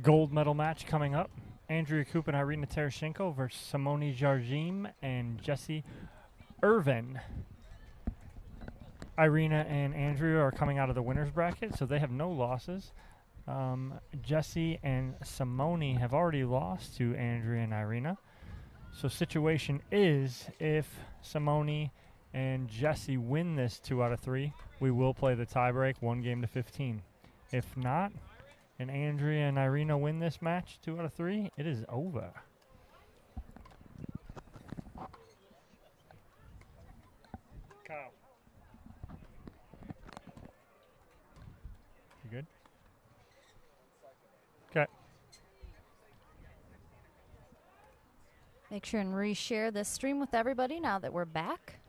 Gold medal match coming up. Andrea Koop and Irina Tereshchenko versus Simone Jardim and Jessie Irvin. Irina and Andrea are coming out of the winner's bracket, so they have no losses. Jessie and Simone have already lost to Andrea and Irina. So situation is, if Simone and Jessie win this 2 out of 3, we will play the tiebreak 1 game to 15. If not, and Andrea and Irina win this match 2 out of 3, it is over. Kyle. You good? Okay. Make sure and reshare this stream with everybody now that we're back,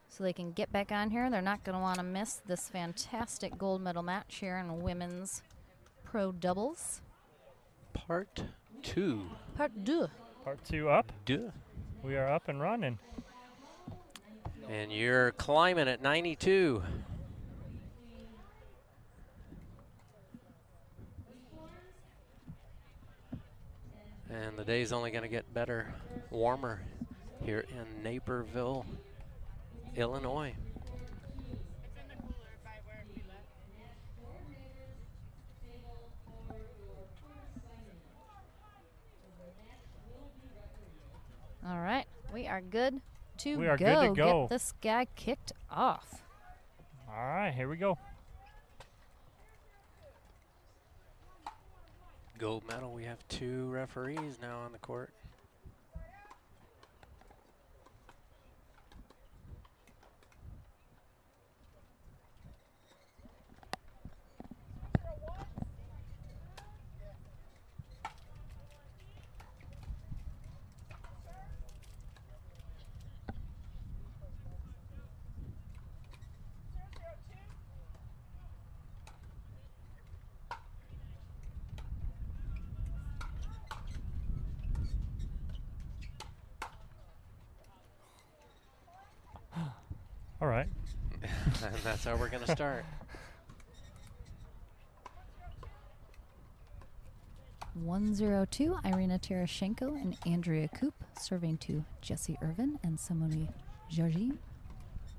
so they can get back on here. They're not going to want to miss this fantastic gold medal match here in women's pro doubles. Part 2. Part 2. Part 2 up. Duh. We are up and running. And you're climbing at 92. And the day's only going to get better, warmer here in Naperville, Illinois. All right, we are good to We are go. good to go. Get this guy kicked off. All right, here we go. Gold medal, we have 2 referees now on the court. All right. And that's how we're going to start. 102, Irina Tereshchenko and Andrea Koop serving to Jessie Irvin and Simone Jardim.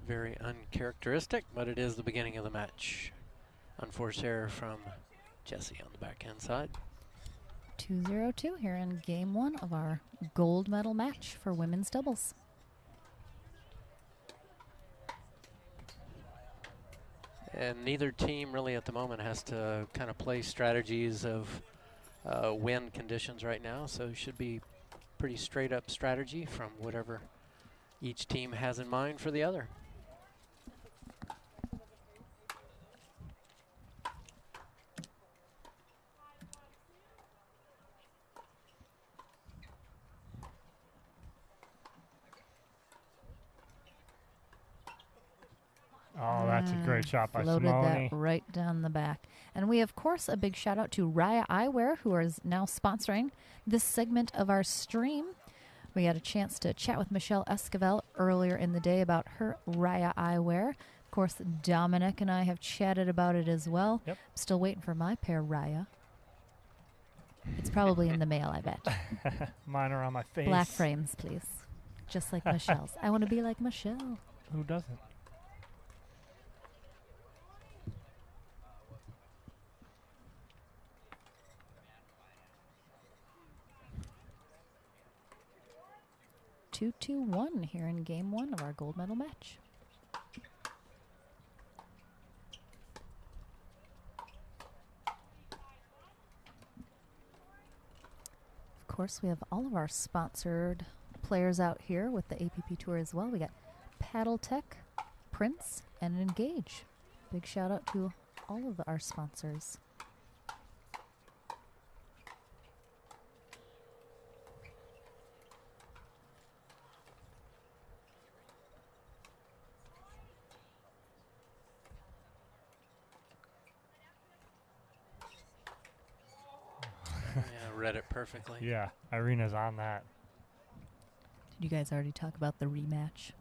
Very uncharacteristic, but it is the beginning of the match. Unforced error from Jessie on the backhand side. 2-0-2 here in game 1 of our gold medal match for women's doubles. And neither team really at the moment has to kind of play strategies of win conditions right now, so it should be pretty straight up strategy from whatever each team has in mind for the other. Oh, that's a great shot by Floated Simone. that right down the back. And we, of course, a big shout out to Raya Eyewear, who is now sponsoring this segment of our stream. We had a chance to chat with Michelle Esquivel earlier in the day about her Raya Eyewear. Of course, Dominic and I have chatted about it as well. Yep. Still waiting for my pair, Raya. It's probably in the mail, I bet. Mine are on my face. Black frames, please. Just like Michelle's. I want to be like Michelle. Who doesn't? Two, 2-1 here in game 1 of our gold medal match. Of course, we have all of our sponsored players out here with the APP Tour as well. We got Paddle Tech, Prince, and Engage. Big shout out to all of our sponsors. Yeah, read it perfectly. Yeah, Irina's on that. Did you guys already talk about the rematch?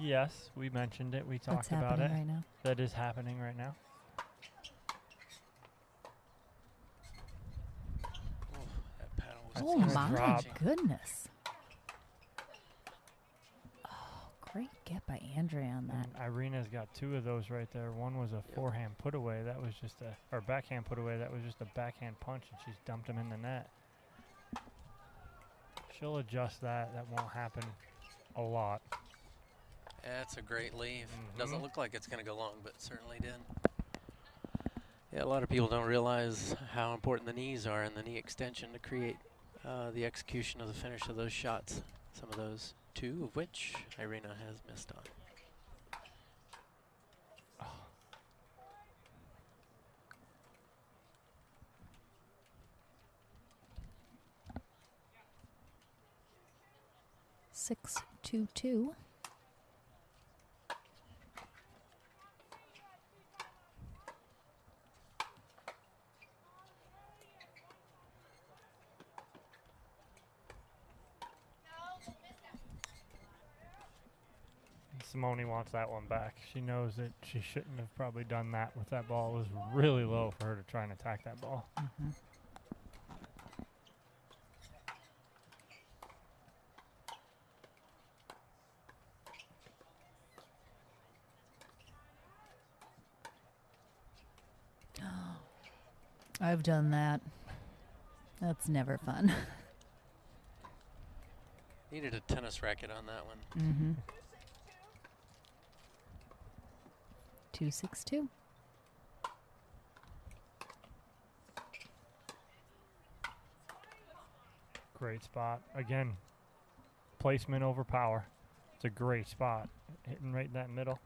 Yes, we mentioned it. We That's talked about happening it. right now. That is happening right now. Oh gonna my drop. goodness. Oh, great get by Andrea on that. And Irina's got 2 of those right there. One was a forehand put away. That was just or backhand put away. That was just a backhand punch, and she's dumped him in the net. She'll adjust that. That won't happen a lot. That's a great leave. Doesn't look like it's going to go long, but certainly did. Yeah, a lot of people don't realize how important the knees are and the knee extension to create the execution of the finish of those shots. Some of those, 2 of which Irina has missed on. Oh. Six, 2-2. Simone wants that one back. She knows that she shouldn't have probably done that with that ball. It was really low for her to try and attack that ball. I've done that. That's never fun. Needed a tennis racket on that one. 2-6-2. Great spot. Again, placement over power. It's a great spot. Hitting right in that middle.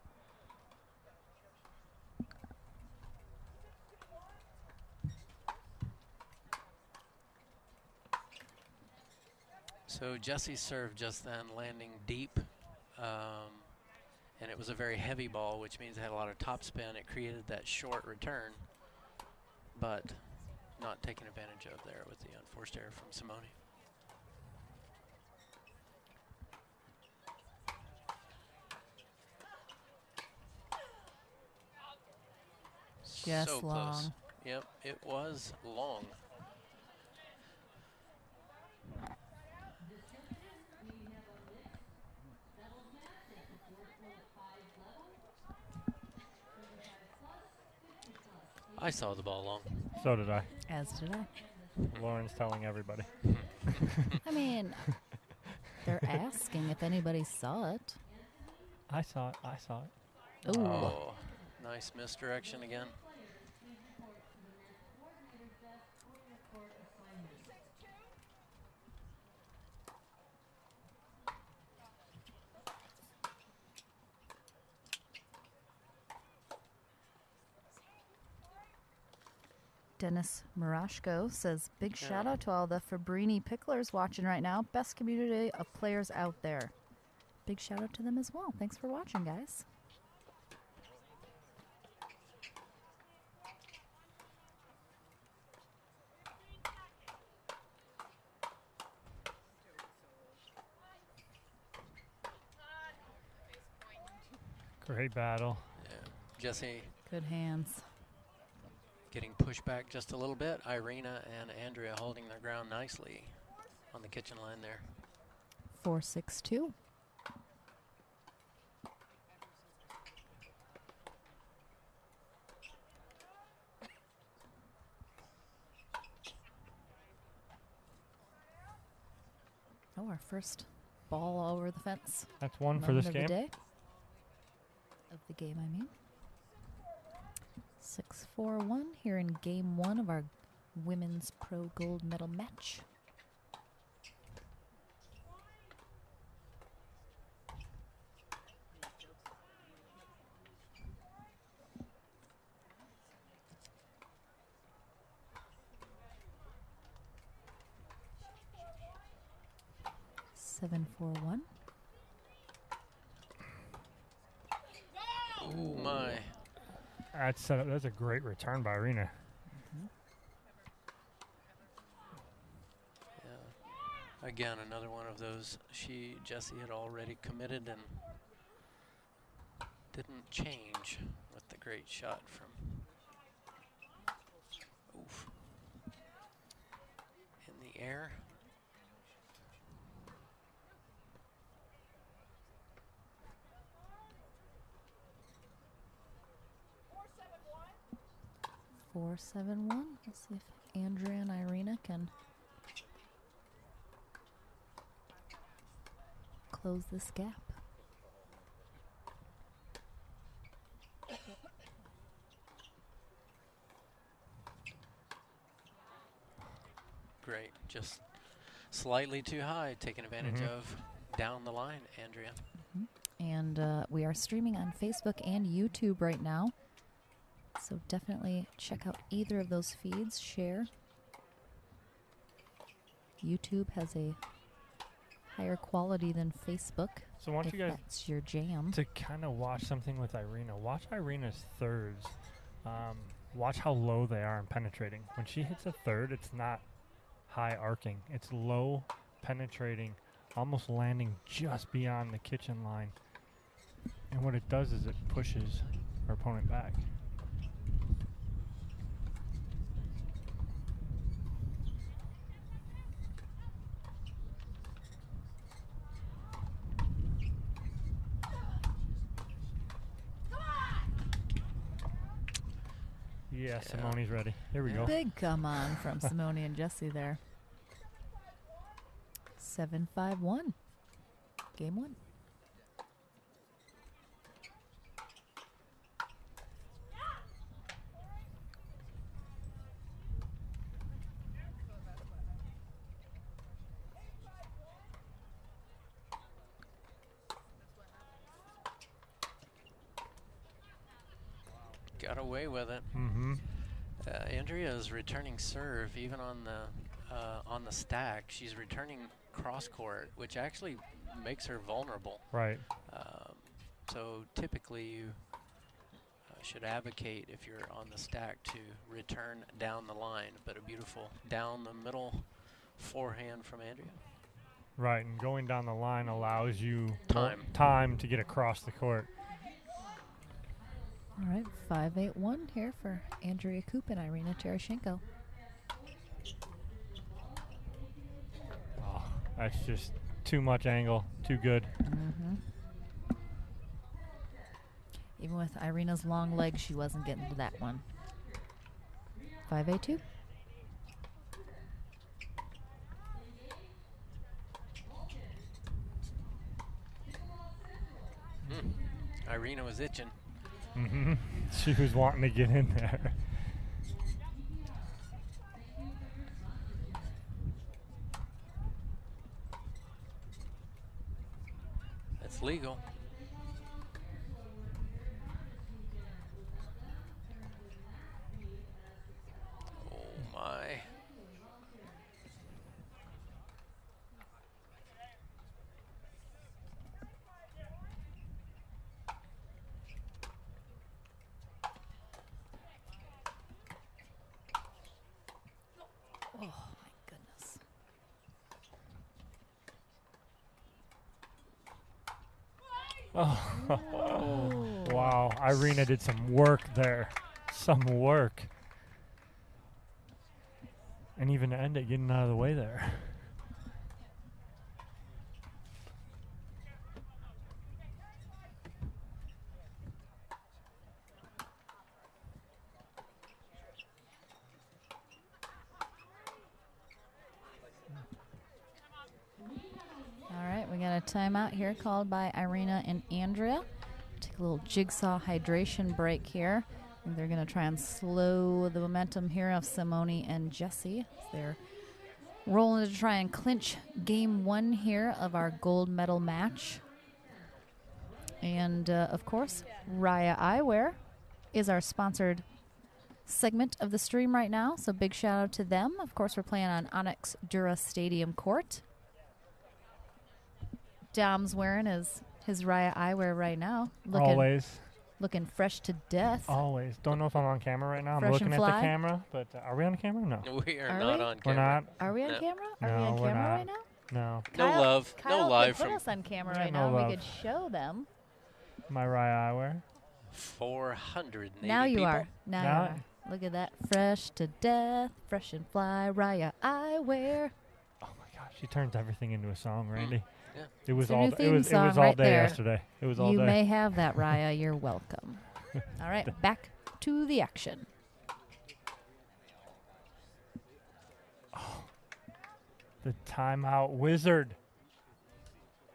So Jesse's serve just then landing deep, and it was a very heavy ball, which means it had a lot of topspin. It created that short return, but not taken advantage of there with the unforced error from Simone. Just so long. close. Yep, it was long. I saw the ball long. So did I. As did I. Lauren's telling everybody. I mean, they're asking if anybody saw it. I saw it. I saw it. Ooh. Oh, nice misdirection again. Dennis Marashko says, big shout out to all the Fabrini Picklers watching right now. Best community of players out there. Big shout out to them as well. Thanks for watching, guys. Great battle. Yeah. Jesse Good hands. getting pushed back just a little bit. Irina and Andrea holding their ground nicely on the kitchen line there. 4-6-2. Oh, our first ball all over the fence. That's one for this Moment game. of the day. Of the game, I mean. 6-4-1 here in game 1 of our women's pro gold medal match. Seven, 4-1. Oh my. That's a great return by Irina. Yeah. Again, another one of those. Jessie had already committed and didn't change with the great shot from. Oof. In the air. 4-7-1. Let's see if Andrea and Irina can close this gap. Great. Just slightly too high, taking advantage of down the line, Andrea. And we are streaming on Facebook and YouTube right now. So definitely check out either of those feeds, share. YouTube has a higher quality than Facebook. So why don't you guys, that's your jam. to kind of watch something with Irina, watch Irina's thirds. Watch how low they are in penetrating. When she hits a third, it's not high arcing. It's low penetrating, almost landing just beyond the kitchen line. And what it does is it pushes her opponent back. Yeah, Simone's ready. Here we go. Big come on from Simone and Jesse there. 7-5-1. Game 1. Got away with it. Andrea is returning serve even on the stack. She's returning cross court, which actually makes her vulnerable. Right. So typically you should advocate, if you're on the stack, to return down the line, but a beautiful down the middle forehand from Andrea. Right, and going down the line allows you Time to get across the court. All right, 5-8-1 here for Andrea Koop and Irina Tereshchenko. Oh, that's just too much angle, too good. Even with Irina's long legs, she wasn't getting to that one. 5-8-2. Irina was itching. She was wanting to get in there. That's legal. Oh my. Oh, my goodness. Oh, wow. Irina did some work there. Some work. And even to end it, getting out of the way there. All right, we got a timeout here called by Irina and Andrea. Take a little jigsaw hydration break here. I think they're going to try and slow the momentum here of Simone and Jesse. They're rolling to try and clinch game 1 here of our gold medal match. And, of course, Raya Eyewear is our sponsored segment of the stream right now, so big shout out to them. Of course, we're playing on Onyx Dura Stadium Court. Dom's wearing his Raya Eyewear right now. Looking fresh to death. Always. Don't know if I'm on camera right now. Fresh I'm looking and at fly? the camera, but are we on camera? No. We are Are not we? on We're camera. not. Are we on No. camera? Are No, we on we're camera not. right now? No. No love. Kyle No live could put from us on camera Yeah, right no now. love. We could show them. My Raya Eyewear. 480 Now you people. are. Now you are. Look at that. Fresh to death. Fresh and fly. Raya Eyewear. Oh my gosh, she turns everything into a song, Randy. Yeah. It was It's their all new theme it was song all right day there. yesterday. It was all You day. may have that, Raya. You're welcome. All right, back to the action. The timeout wizard.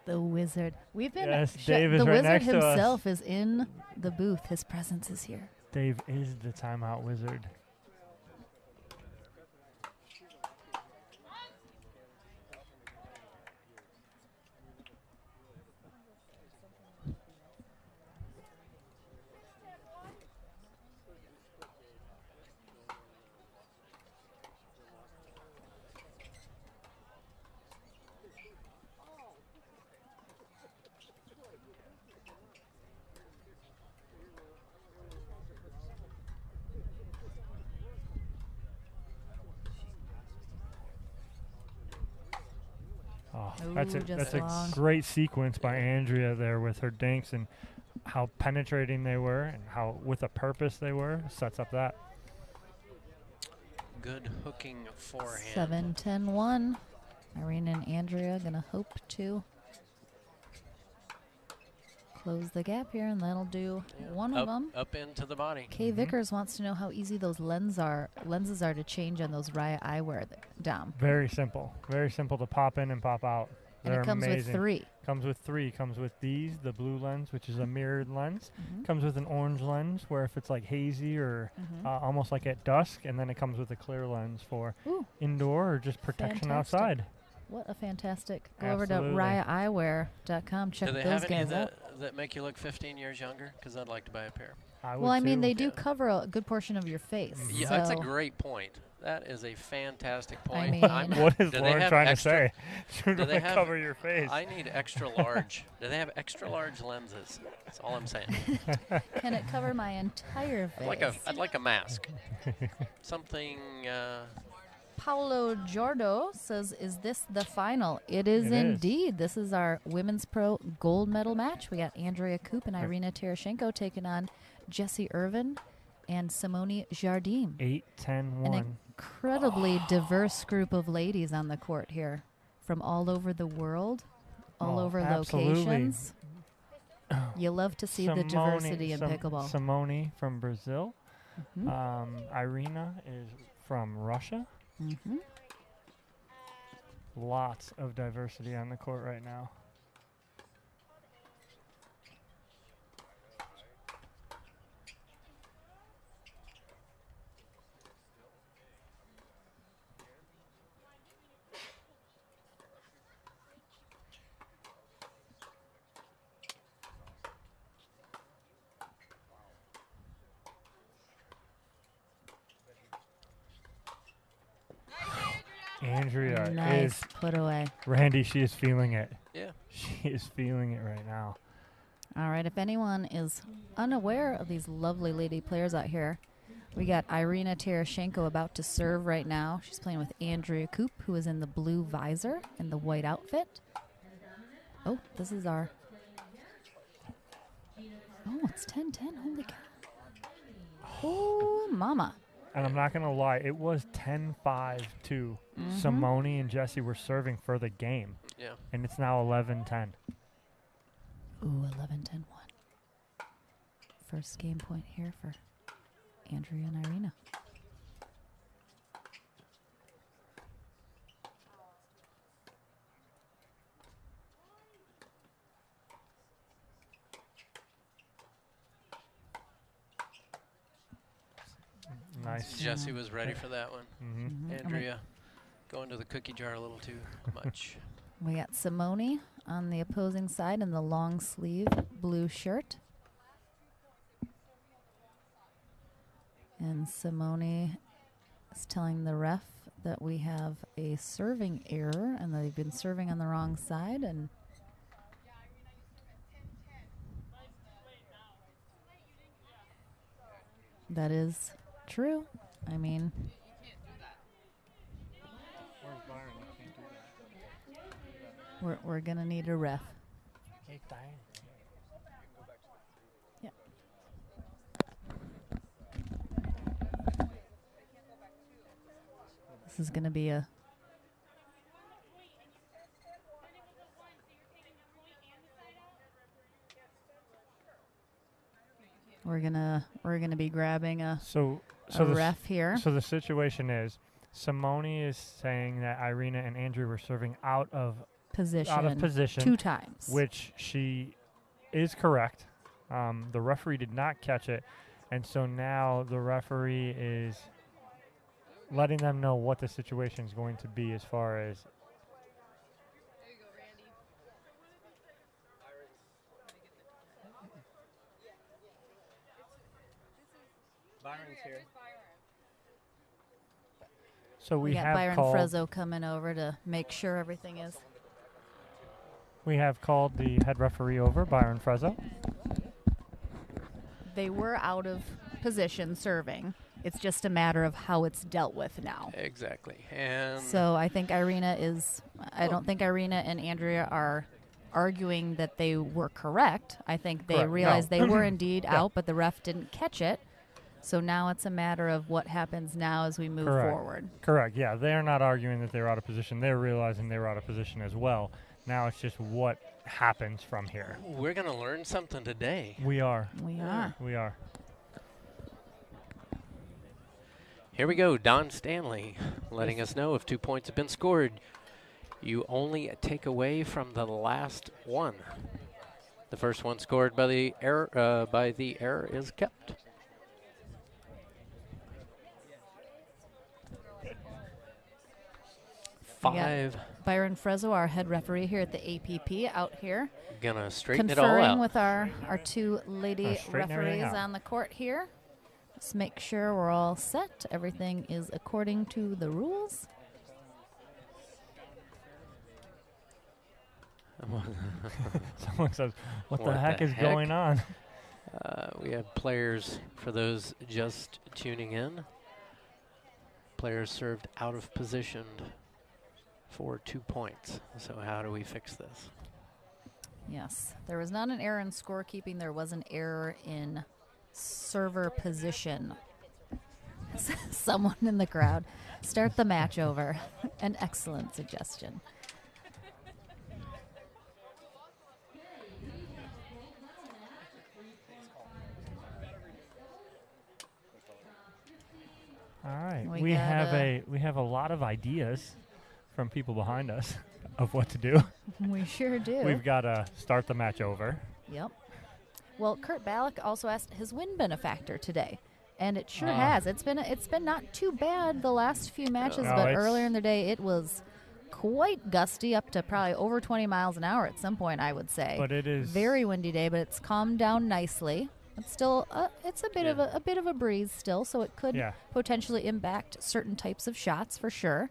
The wizard. We've been Yes, Dave is the right wizard next to us. himself is in the booth. His presence is here. Dave is the timeout wizard. Oh, that's Ooh, a just that's long. a great sequence by Andrea there with her dinks and how penetrating they were and how with a purpose they were. Sets up that. Good hooking forehand. 7-10-1. Irina and Andrea gonna hope to close the gap here, and that'll do one of them. Up into the body. Kay Vickers wants to know how easy those lenses are to change on those Raya eyewear, Dom. Very simple. Very simple to pop in and pop out. And They're it comes amazing. with 3. Comes with 3. Comes with these, the blue lens, which is a mirrored lens. Mhm. Comes with an orange lens, where if it's like hazy or almost like at dusk, and then it comes with a clear lens for Ooh, indoor or just protection fantastic. outside. what a fantastic. Go over to Absolutely. RayaEyewear.com. Check Do they those have any guys out. that make you look 15 years younger? Because I'd like to buy a pair. I would Well, I mean, too. they do Yeah. cover a good portion of your face. Yeah, so that's a great point. That is a fantastic point. mean- What is Do they Lauren have trying extra- to say? She's do they going to have- cover your face. I need extra large. Do they have extra large lenses? That's all I'm saying. can it cover my entire face? I'd like a mask. Something. Paulo Jordo says, is this the final? It is It is. indeed. This is our Women's Pro gold medal match. We got Andrea Koop and Irina Terashenko taking on Jessie Irvin and Simone Jardim. 8-10-1. An incredibly diverse group of ladies on the court here from all over the world, all Oh, over absolutely. locations. You love to see the diversity in pickleball. Simone from Brazil. Mhm. Irina is from Russia. Mhm. Lots of diversity on the court right now. Andrea Nice is put away. Randy. She is feeling it. Yeah. She is feeling it right now. All right, if anyone is unaware of these lovely lady players out here, we got Irina Terashenko about to serve right now. She's playing with Andrea Koop, who is in the blue visor and the white outfit. Oh, this is our... Oh, it's 10-10. Holy cow. Oh, mama. And I'm not going to lie, it was 10-5 to Simone and Jessie were serving for the game. Yeah. And it's now 11-10. Ooh, 11-10-1. First game point here for Andrea and Irina. Nice. Jessie was ready for that one. Mm-hmm. Mhm. And we- Andrea, going to the cookie jar a little too much. We got Simone on the opposing side in the long sleeve blue shirt. And Simone is telling the ref that we have a serving error and they've been serving on the wrong side. And that is true. I mean, we're going to need a ref. Yep. This is going to be a we're gonna be grabbing a So ref here. So the situation is, Simone is saying that Irina and Andrea were serving out of Position. position, 2 times. which she is correct. The referee did not catch it, and so now the referee is letting them know what the situation is going to be as far as. Byron's here. So we got have Byron called. Frezzo coming over to make sure everything is. We have called the head referee over, Byron Frezzo. They were out of position serving. It's just a matter of how it's dealt with now. Exactly. And So I think Irina is. I don't think Irina and Andrea are arguing that they were correct. I think they Correct. realized No. they were indeed Yeah. out, but the ref didn't catch it. So now it's a matter of what happens now as we move Correct. forward. Correct. Yeah, they're not arguing that they were out of position. They're realizing they were out of position as well. Now it's just what happens from here. we're going to learn something today. We are. We are. We are. Here we go. Don Stanley letting us know if 2 points have been scored, you only take away from the last one. The first one scored by the error is kept. We got 5 Byron Frezzo, our head referee here at the APP, out here gonna straighten it all conferring out. with our 2 lady straighten everything referees out. on the court here. Just make sure we're all set. Everything is according to the rules. Someone says, what the What heck the is heck? going on? We have players, for those just tuning in, players served out of position for 2 points. So how do we fix this? Yes, there was not an error in scorekeeping. There was an error in server position. Someone in the crowd. Start the match over. An excellent suggestion. All right. We We got, have a lot of ideas from people behind us of what to do. We sure do. We've got to start the match over. Yep. Well, Kurt Ballack also asked, has wind been a factor today? And it sure Uh, has. It's been not too bad the last few matches, No, but it's- earlier in the day it was quite gusty, up to probably over 20 miles an hour at some point, I would say. But it is Very windy day, but it's calmed down nicely. It's still it's a bit of a bit of a breeze still, so it could Yeah. potentially impact certain types of shots for sure.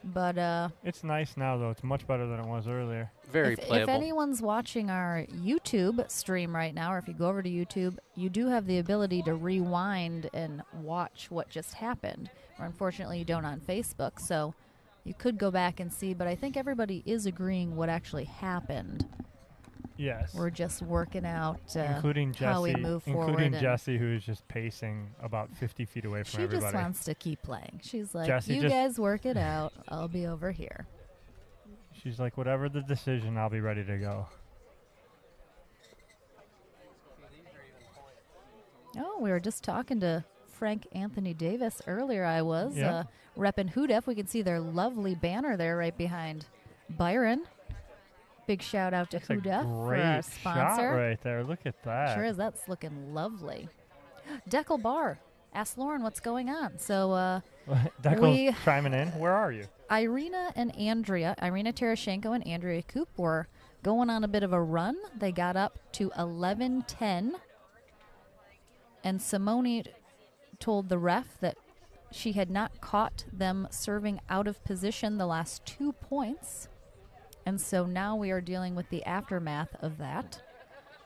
But It's nice now, though. It's much better than it was earlier. Very if playable. anyone's watching our YouTube stream right now, or if you go over to YouTube, you do have the ability to rewind and watch what just happened. Or unfortunately, you don't on Facebook, so you could go back and see. But I think everybody is agreeing what actually happened. Yes. We're just working out including Jesse, how we move forward. including and Jesse, who is just pacing about 50 feet away from she everybody. just wants to keep playing. She's like, Jesse you just- guys work it out. I'll be over here. She's like, whatever the decision, I'll be ready to go. Oh, we were just talking to Frank Anthony Davis earlier. I was Yeah. repping Hoodef. We can see their lovely banner there right behind Byron. Big shout out to It's a Hoodef for great our shot sponsor. right there. Look at that. Sure is. That's looking lovely. Deckel Bar. Ask Lauren what's going on. So Deckel's we- chiming in. Where are you? Irina Terashenko and Andrea Koop were going on a bit of a run. They got up to 11-10. And Simone told the ref that she had not caught them serving out of position the last 2 points. And so now we are dealing with the aftermath of that.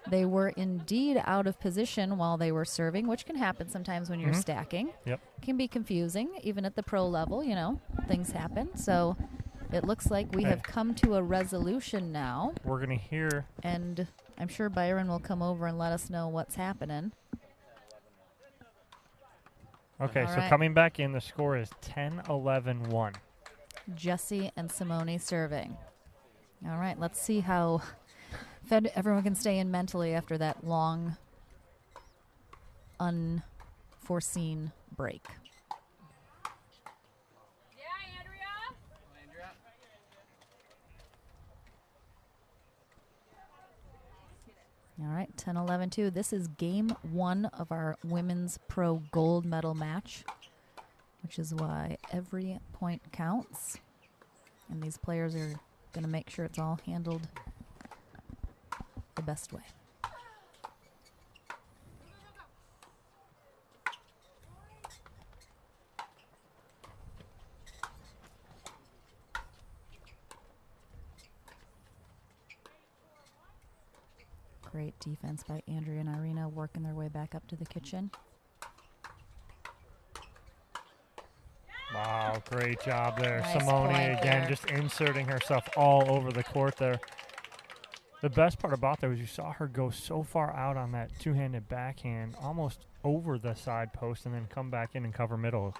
They were indeed out of position while they were serving, which can happen sometimes when you're stacking. Yep. Can be confusing, even at the pro level, things happen. So it looks like we Hey. have come to a resolution now. We're going to hear. And I'm sure Byron will come over and let us know what's happening. Okay, All so right. coming back in, the score is 10-11-1. Jesse and Simone serving. All right, let's see how fed everyone can stay in mentally after that long, unforeseen break. All right, 10-11-2. This is game 1 of our women's pro gold medal match, which is why every point counts. And these players are going to make sure it's all handled the best way. Great defense by Andrea and Irina, working their way back up to the kitchen. Wow, great job there. Nice Simone point again, there. just inserting herself all over the court there. The best part about that was you saw her go so far out on that two-handed backhand, almost over the side post, and then come back in and cover middle.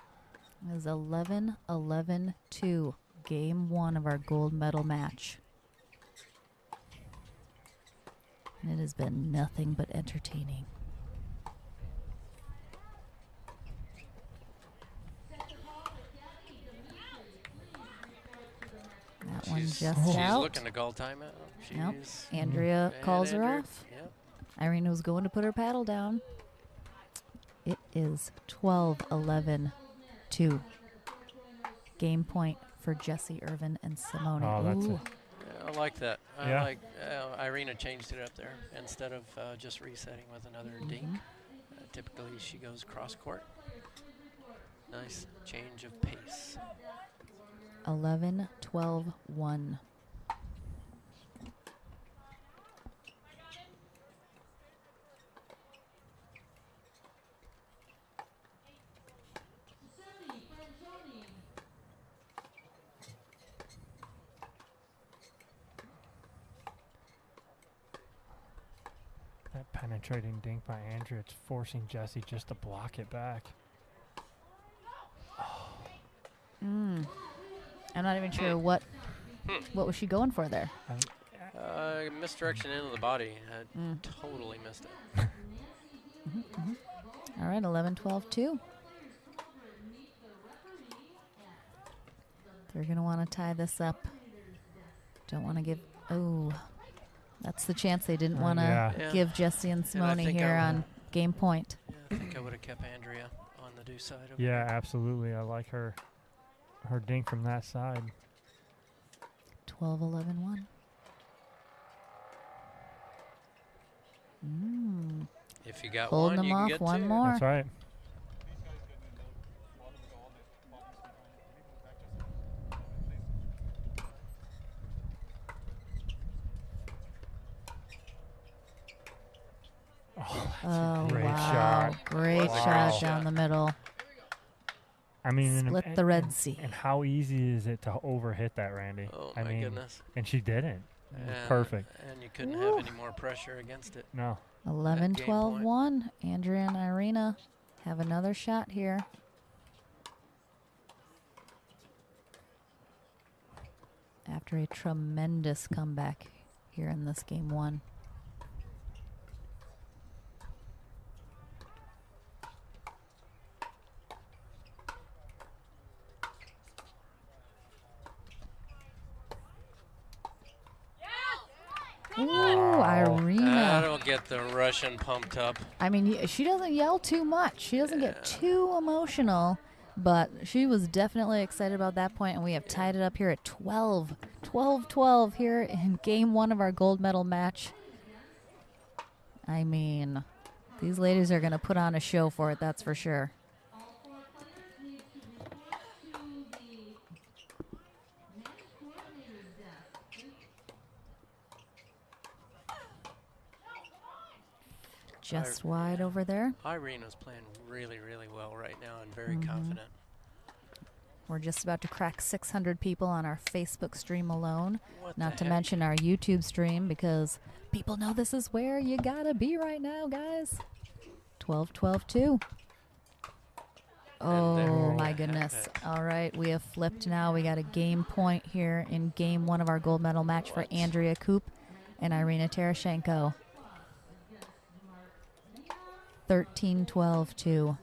It is 11-11-2, game 1 of our gold medal match. And it has been nothing but entertaining. That one just She's out. looking to call timeout. Nope. She's Andrea and calls her Andrea- off. Yep. Irina was going to put her paddle down. It is 12-11-2. Game point for Jessie Irvin and Simone. Oh, that's Ooh. Yeah, I like that. I Yeah. like Irina changed it up there instead of just resetting with another dink. Typically, she goes cross court. Nice change of pace. 11-12-1. That penetrating dink by Andrea, it's forcing Jessie just to block it back. I'm not even sure what was she going for there. Misdirection into the body. Totally missed it. All right, 11-12-2. They're going to want to tie this up. Don't want to give... Oh, that's the chance they didn't want to Yeah. give Jessie and Simone think here I on game point. Yeah, I think I would have kept Andrea on the do side of Yeah, absolutely. I like her dink from that side. 12-11-1. If you got Holding one, them you can off get one two. more. That's right. Oh, great wow. shot. Great That's a great shot shot. down the middle. I mean, Split the Red Sea. And how easy is it to overhit that, Randy? Oh, I my mean, goodness. and she didn't. It was And- perfect. And you couldn't have any more pressure against it. No. 11-12-1. Andrea and Irina have another shot here. After a tremendous comeback here in this game 1. Ooh, Irina. That'll get the Russian pumped up. I mean, she doesn't yell too much. She doesn't get too emotional, but she was definitely excited about that point, and we have tied it up here at 12 here in game 1 of our gold medal match. I mean, these ladies are going to put on a show for it, that's for sure. Just wide over there. Irina's playing really, really well right now and very confident. We're just about to crack 600 people on our Facebook stream alone. What Not the to heck? mention our YouTube stream, because people know this is where you gotta be right now, guys. 12-12-2. Oh, there my you goodness. have it. All right, we have flipped now. We got a game point here in game 1 of our gold medal match for What? Andrea Koop and Irina Terashenko. 13-12-2.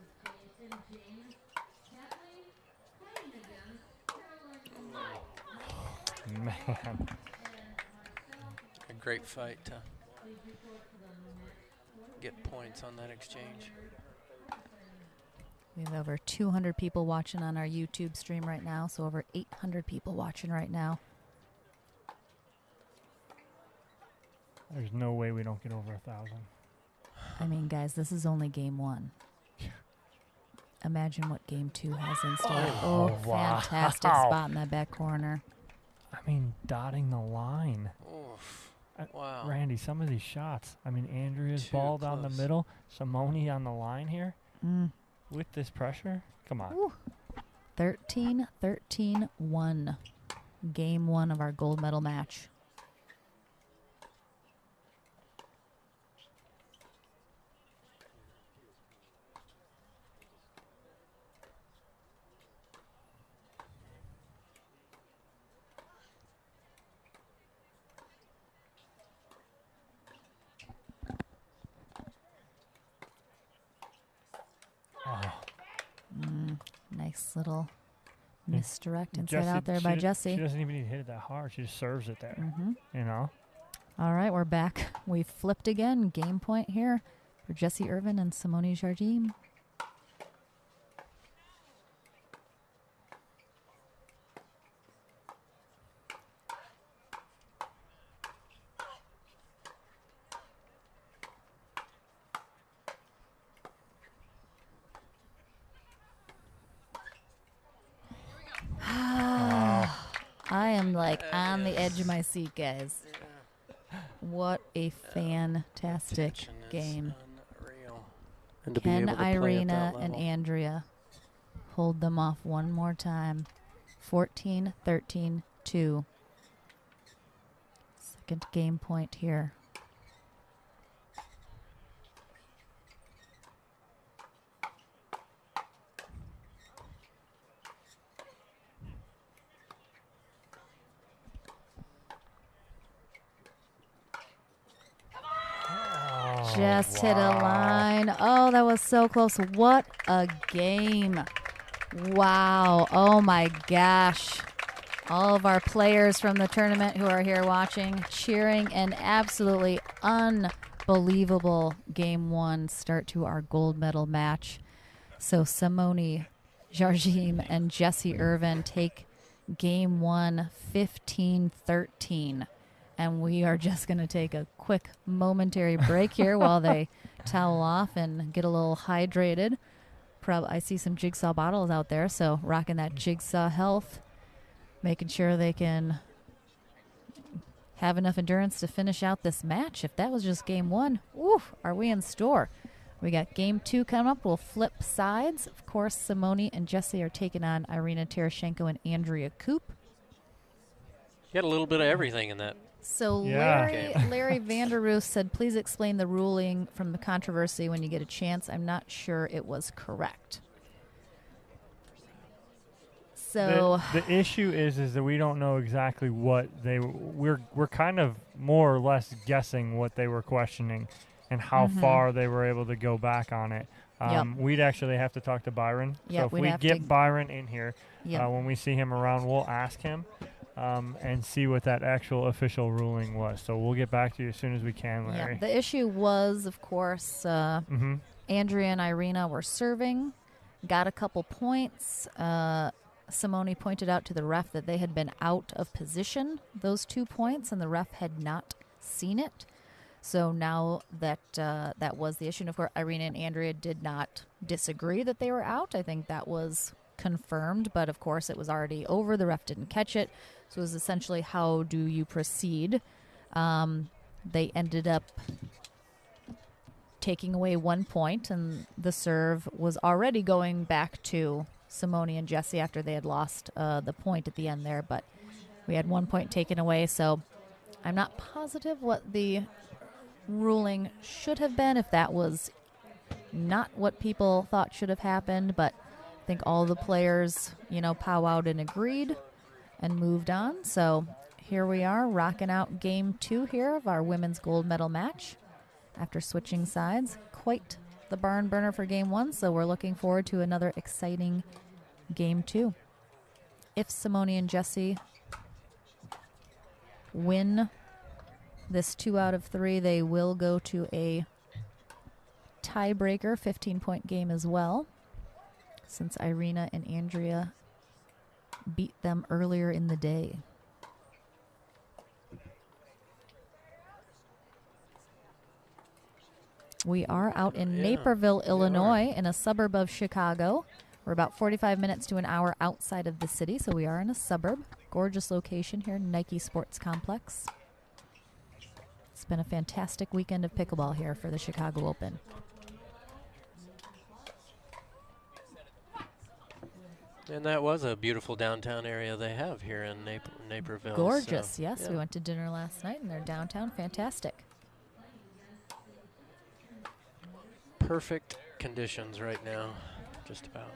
Man. A great fight to get points on that exchange. We have over 200 people watching on our YouTube stream right now, so over 800 people watching right now. There's no way we don't get over 1,000. I mean, guys, this is only game 1. Imagine what game 2 has in store. Oh, wow. Fantastic spot in that back corner. I mean, dotting the line. Oof. Wow. Randy, some of these shots. I mean, Andrea's Too ball down the close. middle. Simone on the line here. With this pressure. Come on. Ooh. 13-13-1. Game 1 of our gold medal match. Nice little misdirect inside out there by Jessie. She doesn't even need to hit it that hard. She just serves it there. You know? All right, we're back. We flipped again. Game point here for Jessie Irvin and Simone Jardim. I am like on the edge of my seat, guys. What a fantastic Tension is game. Unreal. And to be Can able to play at Irina that and level. Andrea hold them off one more time? 14-13-2. Second game point here. Just hit a line. Oh, that was so close. What a game. Wow. Oh, my gosh. All of our players from the tournament who are here watching, cheering, an absolutely unbelievable game 1 start to our gold medal match. So Simone Jardim and Jessie Irvin take game 1 15-13. And we are just going to take a quick momentary break here while they towel off and get a little hydrated. I see some Jigsaw bottles out there, so rocking that Jigsaw health, making sure they can have enough endurance to finish out this match. If that was just game 1, oof, are we in store? We got game 2 coming up. We'll flip sides. Of course, Simone and Jessie are taking on Irina Tereshchenko and Andrea Koop. You got a little bit of everything in that. So Yeah. Larry Vanderroos said, please explain the ruling from the controversy when you get a chance. I'm not sure it was correct. So the issue is that we don't know exactly what we're kind of more or less guessing what they were questioning and how far they were able to go back on it. We'd actually have to talk to Byron. Yep, so if we'd we have get to- Byron in here, Yep. when we see him around, we'll ask him and see what that actual official ruling was. So we'll get back to you as soon as we can, Larry. the issue was, of course, Andrea and Irina were serving, got a couple points. Simone pointed out to the ref that they had been out of position, those 2 points, and the ref had not seen it. So now that that was the issue. And of course, Irina and Andrea did not disagree that they were out. I think that was confirmed, but of course it was already over. The ref didn't catch it. So it was essentially, how do you proceed? They ended up taking away 1 point, and the serve was already going back to Simone and Jessie after they had lost the point at the end there, but we had 1 point taken away. So I'm not positive what the ruling should have been, if that was not what people thought should have happened, but I think all the players, powwowed and agreed and moved on. So here we are, rocking out game 2 here of our women's gold medal match after switching sides. Quite the barn burner for game 1, so we're looking forward to another exciting game 2. If Simone and Jessie win This 2 out of 3, they will go to a tiebreaker 15-point game as well, since Irina and Andrea beat them earlier in the day. We are out in Naperville, Illinois, in a suburb of Chicago. We're about 45 minutes to an hour outside of the city, so we are in a suburb. Gorgeous location here, Nike Sports Complex. It's been a fantastic weekend of pickleball here for the Chicago Open. And that was a beautiful downtown area they have here in Naperville. Gorgeous, so, yes. yeah. We went to dinner last night, and they're downtown. Fantastic. Perfect conditions right now, just about.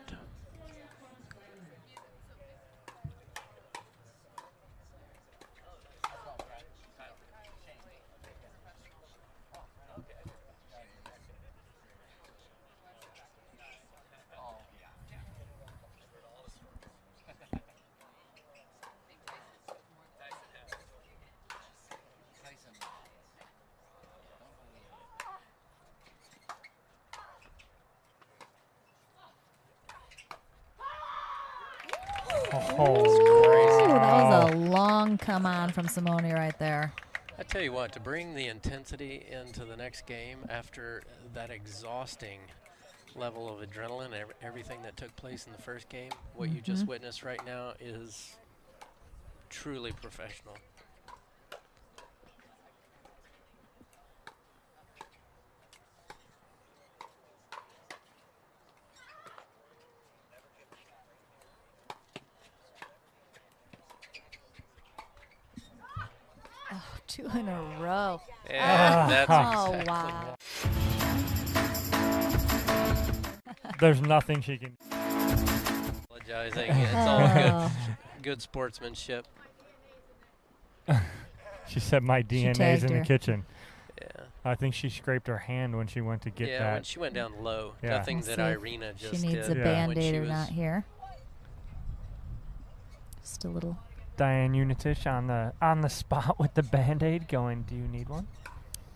Ooh, that was a long come on from Simone right there. I tell you what, to bring the intensity into the next game after that exhausting level of adrenaline, everything that took place in the first game, what you just witnessed right now is truly professional. Oh, 2 in a row. Yeah, that's Oh, exactly wow. There's nothing she can. apologizing. It's all good sportsmanship. She said my DNA's tagged in the her. kitchen. Yeah. I think she scraped her hand when she went to get Yeah, when that. she went down low. Yeah. Nothing We'll that see if Irina just she needs did. a Yeah. Band-Aid when she or was not here. Just a little. Diane Unitich on the spot with the Band-Aid going, do you need one?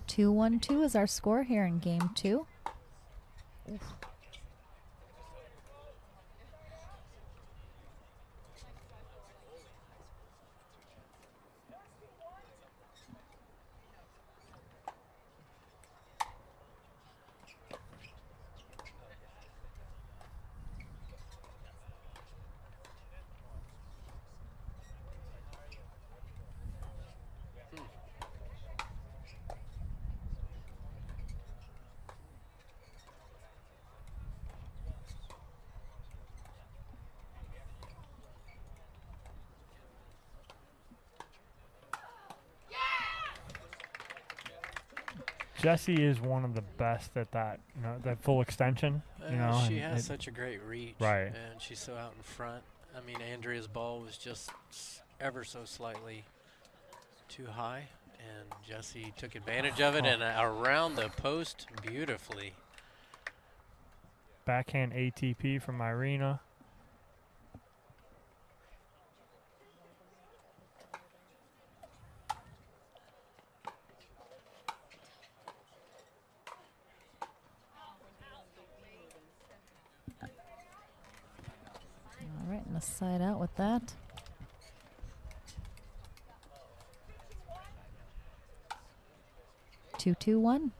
2-1-2 is our score here in game 2. Oof. Jessie is one of the best at that, that full extension. She and has such a great reach. Right. And she's so out in front. I mean, Andrea's ball was just ever so slightly too high, and Jessie took advantage of it and around the post beautifully. backhand ATP from Irina. All right, and a side out with that. Two, 2-1.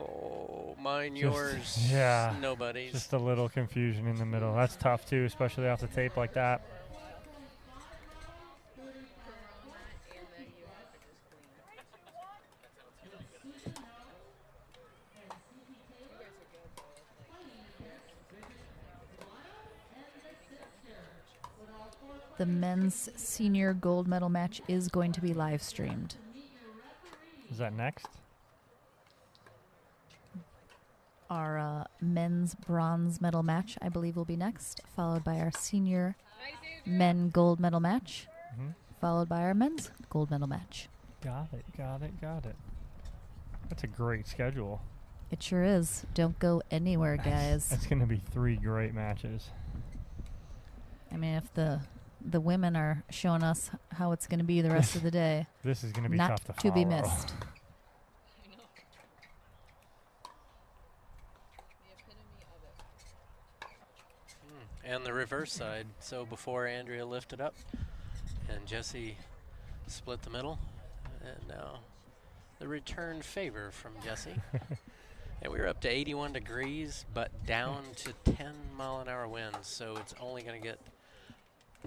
Oh, mine, Just- yours, yeah. nobody's. Just a little confusion in the middle. That's tough too, especially off the tape like that. The men's senior gold medal match is going to be live streamed. Is that next? Our men's bronze medal match, I believe, will be next, followed by our senior men gold medal match, followed by our men's gold medal match. Got it. That's a great schedule. It sure is. Don't go anywhere, guys. It's going to be 3 great matches. I mean, if the women are showing us how it's going to be the rest of the day, This is going to be not tough to to follow. be missed. And the reverse side. So before Andrea lifted up and Jessie split the middle. And now the return favor from Jessie. And we were up to 81 degrees, but down to 10-mile-an-hour winds. So it's only going to get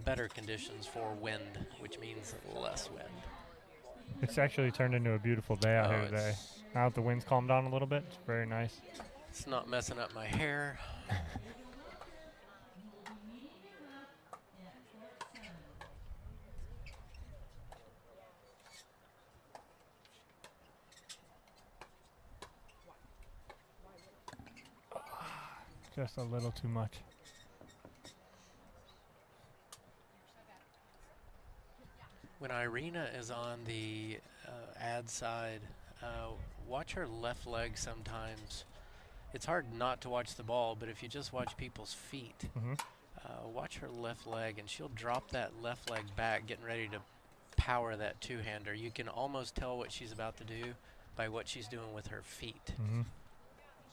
better conditions for wind, which means less wind. It's actually turned into a beautiful day out here today. Now that the wind's calmed down a little bit, it's very nice. It's not messing up my hair. Just a little too much. When Irina is on the ad side, watch her left leg sometimes. It's hard not to watch the ball, but if you just watch people's feet, watch her left leg, and she'll drop that left leg back, getting ready to power that two-hander. You can almost tell what she's about to do by what she's doing with her feet.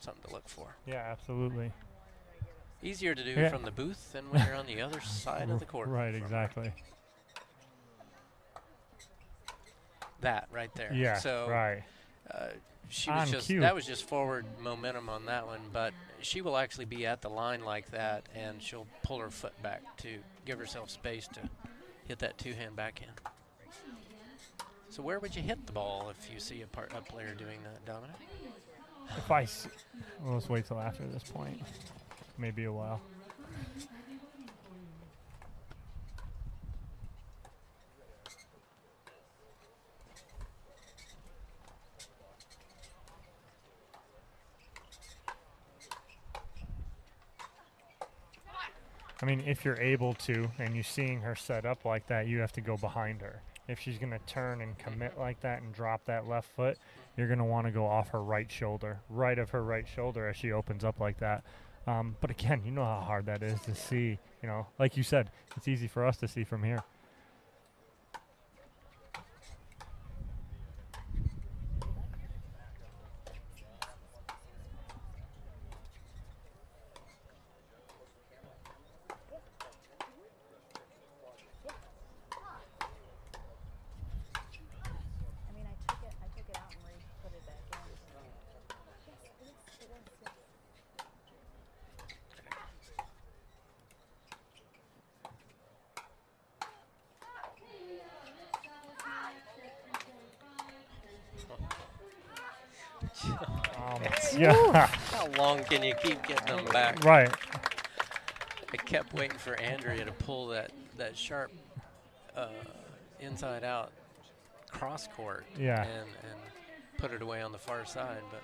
Something to look for. Yeah, absolutely. Easier to do from the booth than when you're on the other side of the court. Right, exactly. That right there. Yeah, so, right. She was just that was just forward momentum on that one, but she will actually be at the line like that, and she'll pull her foot back to give herself space to hit that two-hand backhand. So where would you hit the ball if you see a player doing that, Dominic? If I see, well, let's wait till after this point. Maybe a while. I mean, if you're able to, and you're seeing her set up like that, you have to go behind her. If she's going to turn and commit like that and drop that left foot, you're going to want to go off her right shoulder, right of her right shoulder as she opens up like that. But again, you know how hard that is to see. You know, like you said, it's easy for us to see from here. Yeah. How long can you keep getting them back? Right. I kept waiting for Andrea to pull that sharp inside out cross court and put it away on the far side, but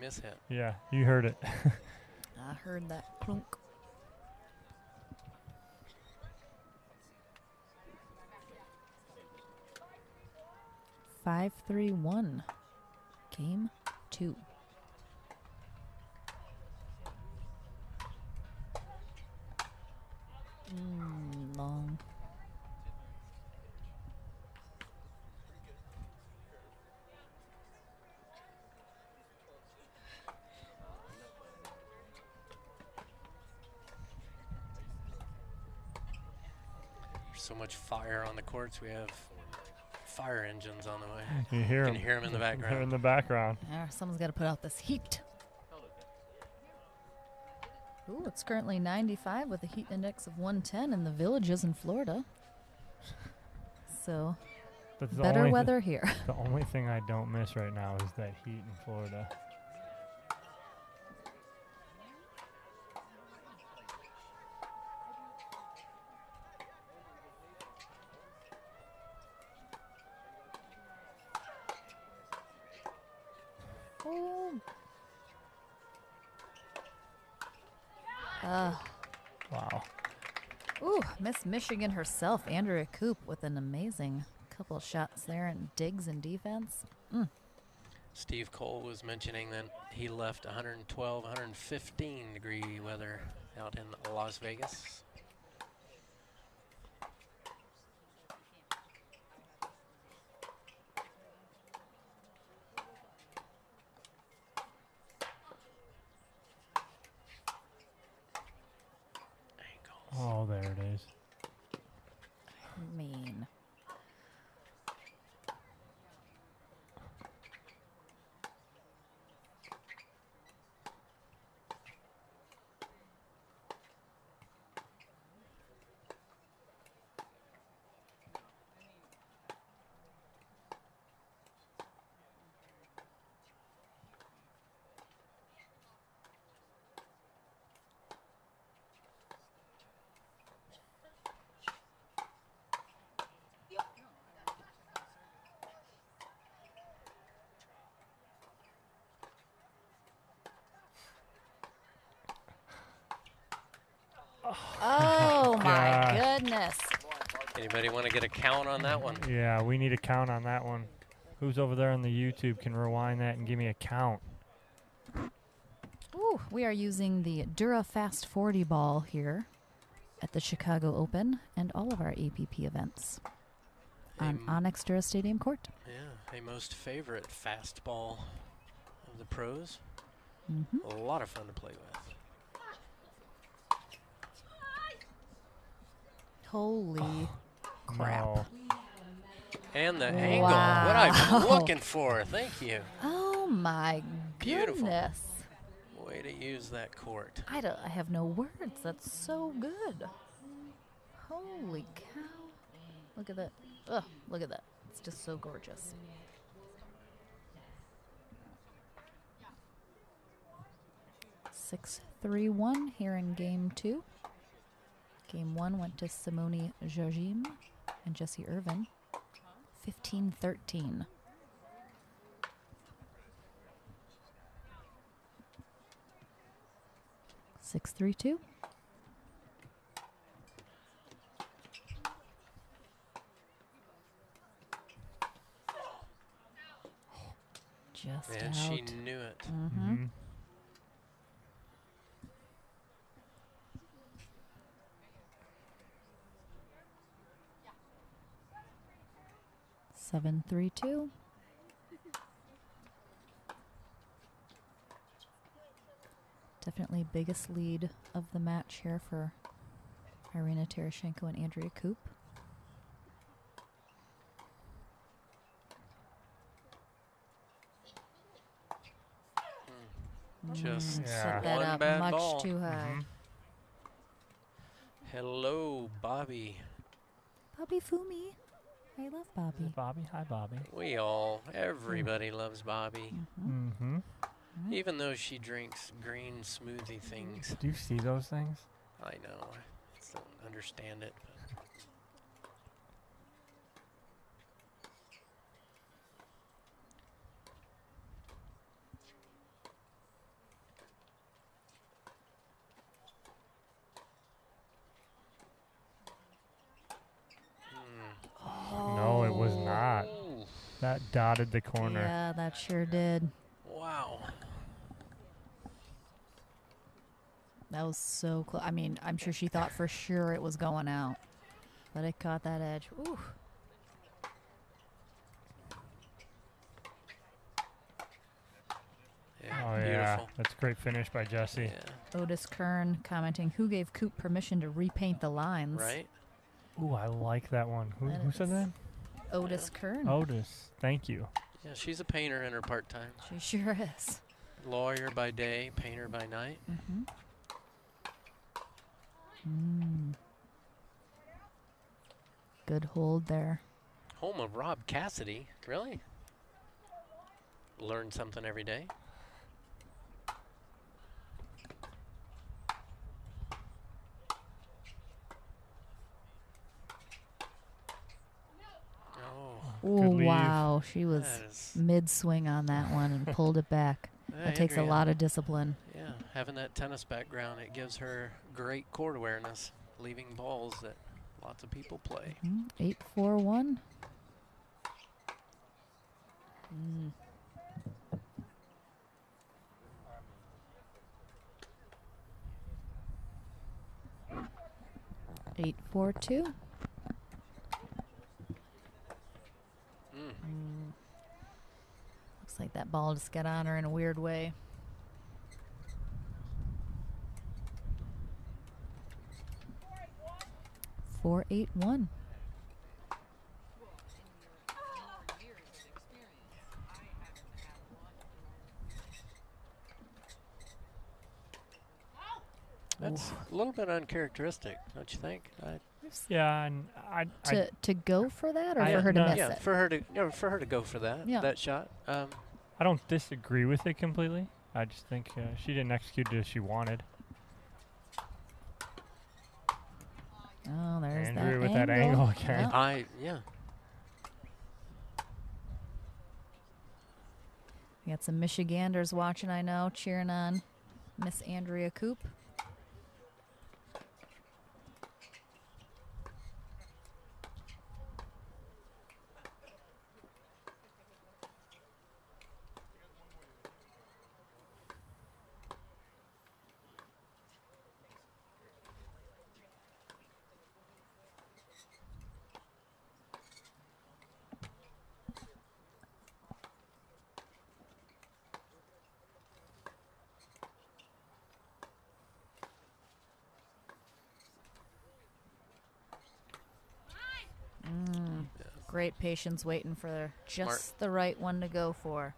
miss hit. Yeah, you heard it. I heard that clunk. Five, 3-1. Game 2. Long. There's so much fire on the courts. We have fire engines on the way. You hear them. You can hear them in the background. They're in the background. Someone's got to put out this heat. Ooh, it's currently 95 with a heat index of 110 in the Villages in Florida. So, That's the better only weather here. The only thing I don't miss right now is that heat in Florida. Oh. Wow. Ooh, Miss Michigan herself, Andrea Koop, with an amazing couple of shots there and digs in defense. Steve Cole was mentioning that he left 112, 115 degree weather out in Las Vegas. Oh, there it is. Mean. Oh, my goodness. Anybody want to get a count on that one? Yeah, we need a count on that one. Who's over there on the YouTube can rewind that and give me a count? Ooh, we are using the Dura Fast 40 ball here at the Chicago Open and all of our APP events on Onyx Dura Stadium Court. Yeah, a most favorite fastball of the pros. Mm-hmm. A lot of fun to play with. Holy crap. No. And the angle, what I've been looking for. Thank you. Oh, my Beautiful. goodness. Way to use that court. I have no words. That's so good. Holy cow. Look at that. Ugh, look at that. It's just so gorgeous. Six, 3-1 here in game 2. Game 1 went to Simone Jajim and Jessie Irvin. 15-13. Six, 3-2. Just And out. she knew it. Mm-hmm. 7-3-2. Definitely biggest lead of the match here for Irina Tereshchenko and Andrea Koop. Just Set that one up bad much ball. too high. Hello, Bobby. Bobby Fumi. I love Bobby. Bobby, hi Bobby. Everybody loves Bobby. Mm-hmm. Even though she drinks green smoothie things. Do you see those things? I know. I just don't understand it. No, it was not. Ooh, That dotted the corner. Yeah, that sure did. wow. That was so close. I mean, I'm sure she thought for sure it was going out, but it caught that edge. Ooh. Yeah, Oh, beautiful. yeah. That's a great finish by Jessie. Yeah, Otis Kern commenting, who gave Coop permission to repaint the lines? right? Ooh, I like that one. Who said is. that? Otis Kern. Otis. Thank you. Yeah, she's a painter in her part-time. She sure is. Lawyer by day, painter by night. Mm-hmm. Mm. Good hold there. Home of Rob Cassidy. Really? Learn something every day. Oh, leave. wow. She was That is, mid-swing on that one and pulled it back. That takes a Andrea. lot of discipline. Yeah. having that tennis background, it gives her great court awareness, leaving balls that lots of people play. 8-4-1. 8-4-2. Looks like that ball just got on her in a weird way. Four, 8-1. That's a little bit uncharacteristic, don't you think? Yeah, and To go for that, or I- for her to no. miss Yeah, it? for her to go for that that shot. I don't disagree with it completely. I just think she didn't execute it as she wanted. Oh, there's Andrea that with angle. that angle again. Yep. Yeah. We got some Michiganders watching, I know, cheering on Miss Andrea Coop. Great patience waiting for just the right one to go for.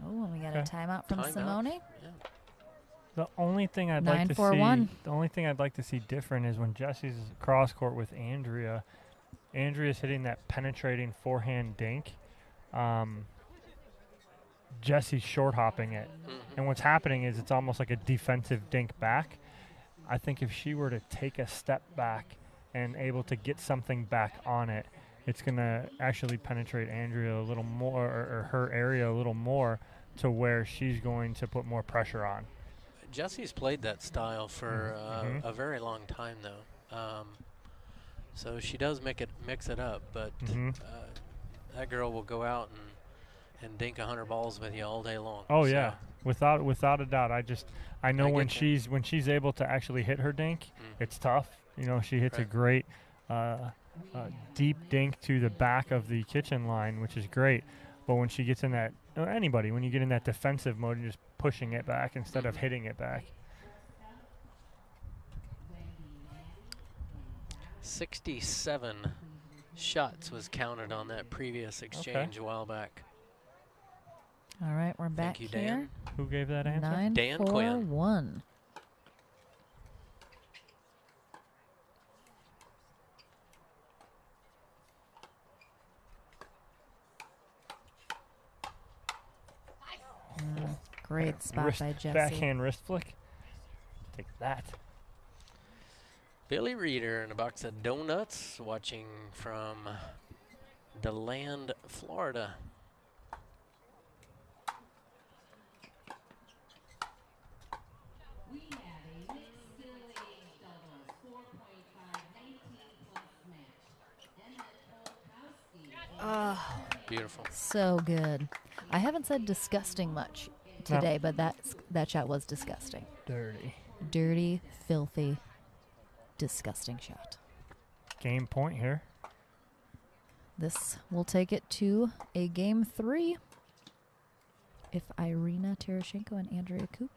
Oh, and we got a timeout from Simone. Yeah. The only thing I'd like to see, 9-4-1. the only thing I'd like to see different is when Jesse's cross court with Andrea. Andrea's hitting that penetrating forehand dink. Jesse's short hopping it, and what's happening is it's almost like a defensive dink back. I think if she were to take a step back and able to get something back on it, it's going to actually penetrate Andrea a little more, or her area a little more, to where she's going to put more pressure on. Jesse's played that style for a very long time, though. So she does mix it up, but that girl will go out and dink 100 balls with you all day long. Oh so. yeah, without a doubt. I know when get she's able to actually hit her dink, it's tough. You know, she hits a great deep dink to the back of the kitchen line, which is great. But when she gets in that, when you get in that defensive mode, you're just pushing it back instead of hitting it back. 67 shots was counted on that previous exchange a while back. All right, we're back Thank you, here. Dan. Who gave that answer? 9-4-1. Dan Quinn. Great spot by Jesse. Backhand wrist flick. Take that. Billy Reeder and a box of donuts, watching from DeLand, Florida. Beautiful. So good. I haven't said disgusting much today, but that shot was disgusting. Dirty. Dirty, filthy, disgusting shot. Game point here. This will take it to a game 3. If Irina Tereshchenko and Andrea Coop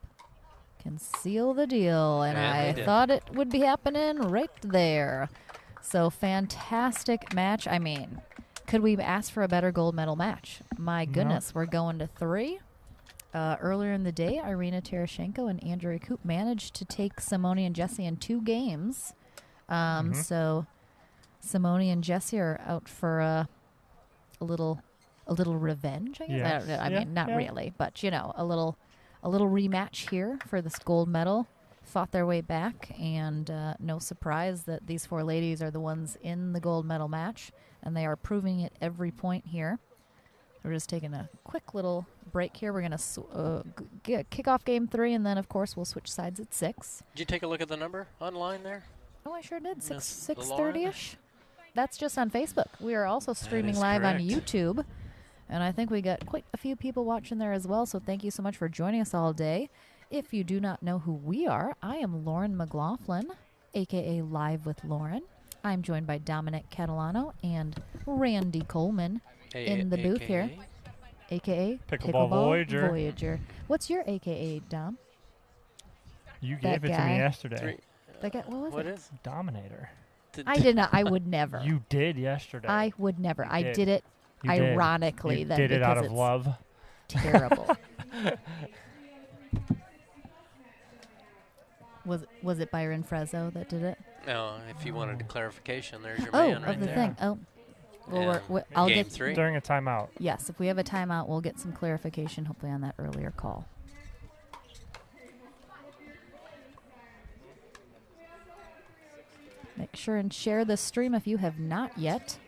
can seal the deal. And I thought it would be happening right there. So fantastic match. I mean, could we ask for a better gold medal match? My goodness, we're going to 3. Earlier in the day, Irina Tereshchenko and Andrea Coop managed to take Simone and Jesse in 2 games. So Simone and Jesse are out for a little revenge, I guess. Yes. I mean, not really, but you know, a little rematch here for this gold medal. Fought their way back, and no surprise that these 4 ladies are the ones in the gold medal match, and they are proving it every point here. We're just taking a quick little break here. We're going to kick off game 3, and then, of course, we'll switch sides at 6. Did you take a look at the number online there? Oh, I sure did. Miss 6:30ish. That's just on Facebook. We are also streaming live on YouTube, and I think we got quite a few people watching there as well, so thank you so much for joining us all day. If you do not know who we are, I am Lauren McLaughlin, a.k.a. Live with Lauren. I'm joined by Dominic Catalano and Randy Coleman in the booth here, a.k.a. Pickleball Voyager. What's your a.k.a., Dom? You gave it to me yesterday. That guy, what was What it? is? Dominator. I did not. I would never. You did yesterday. I would never. You I did. did it You did. ironically. You then did it out because of it's love. Terrible. Was it Byron Frezzo that did it? No, if you wanted a clarification, there's your Oh, man right of the there. thing. Oh, well, And I'll game get 3. During a timeout. Yes, if we have a timeout, we'll get some clarification. Hopefully on that earlier call. Make sure and share the stream if you have not yet.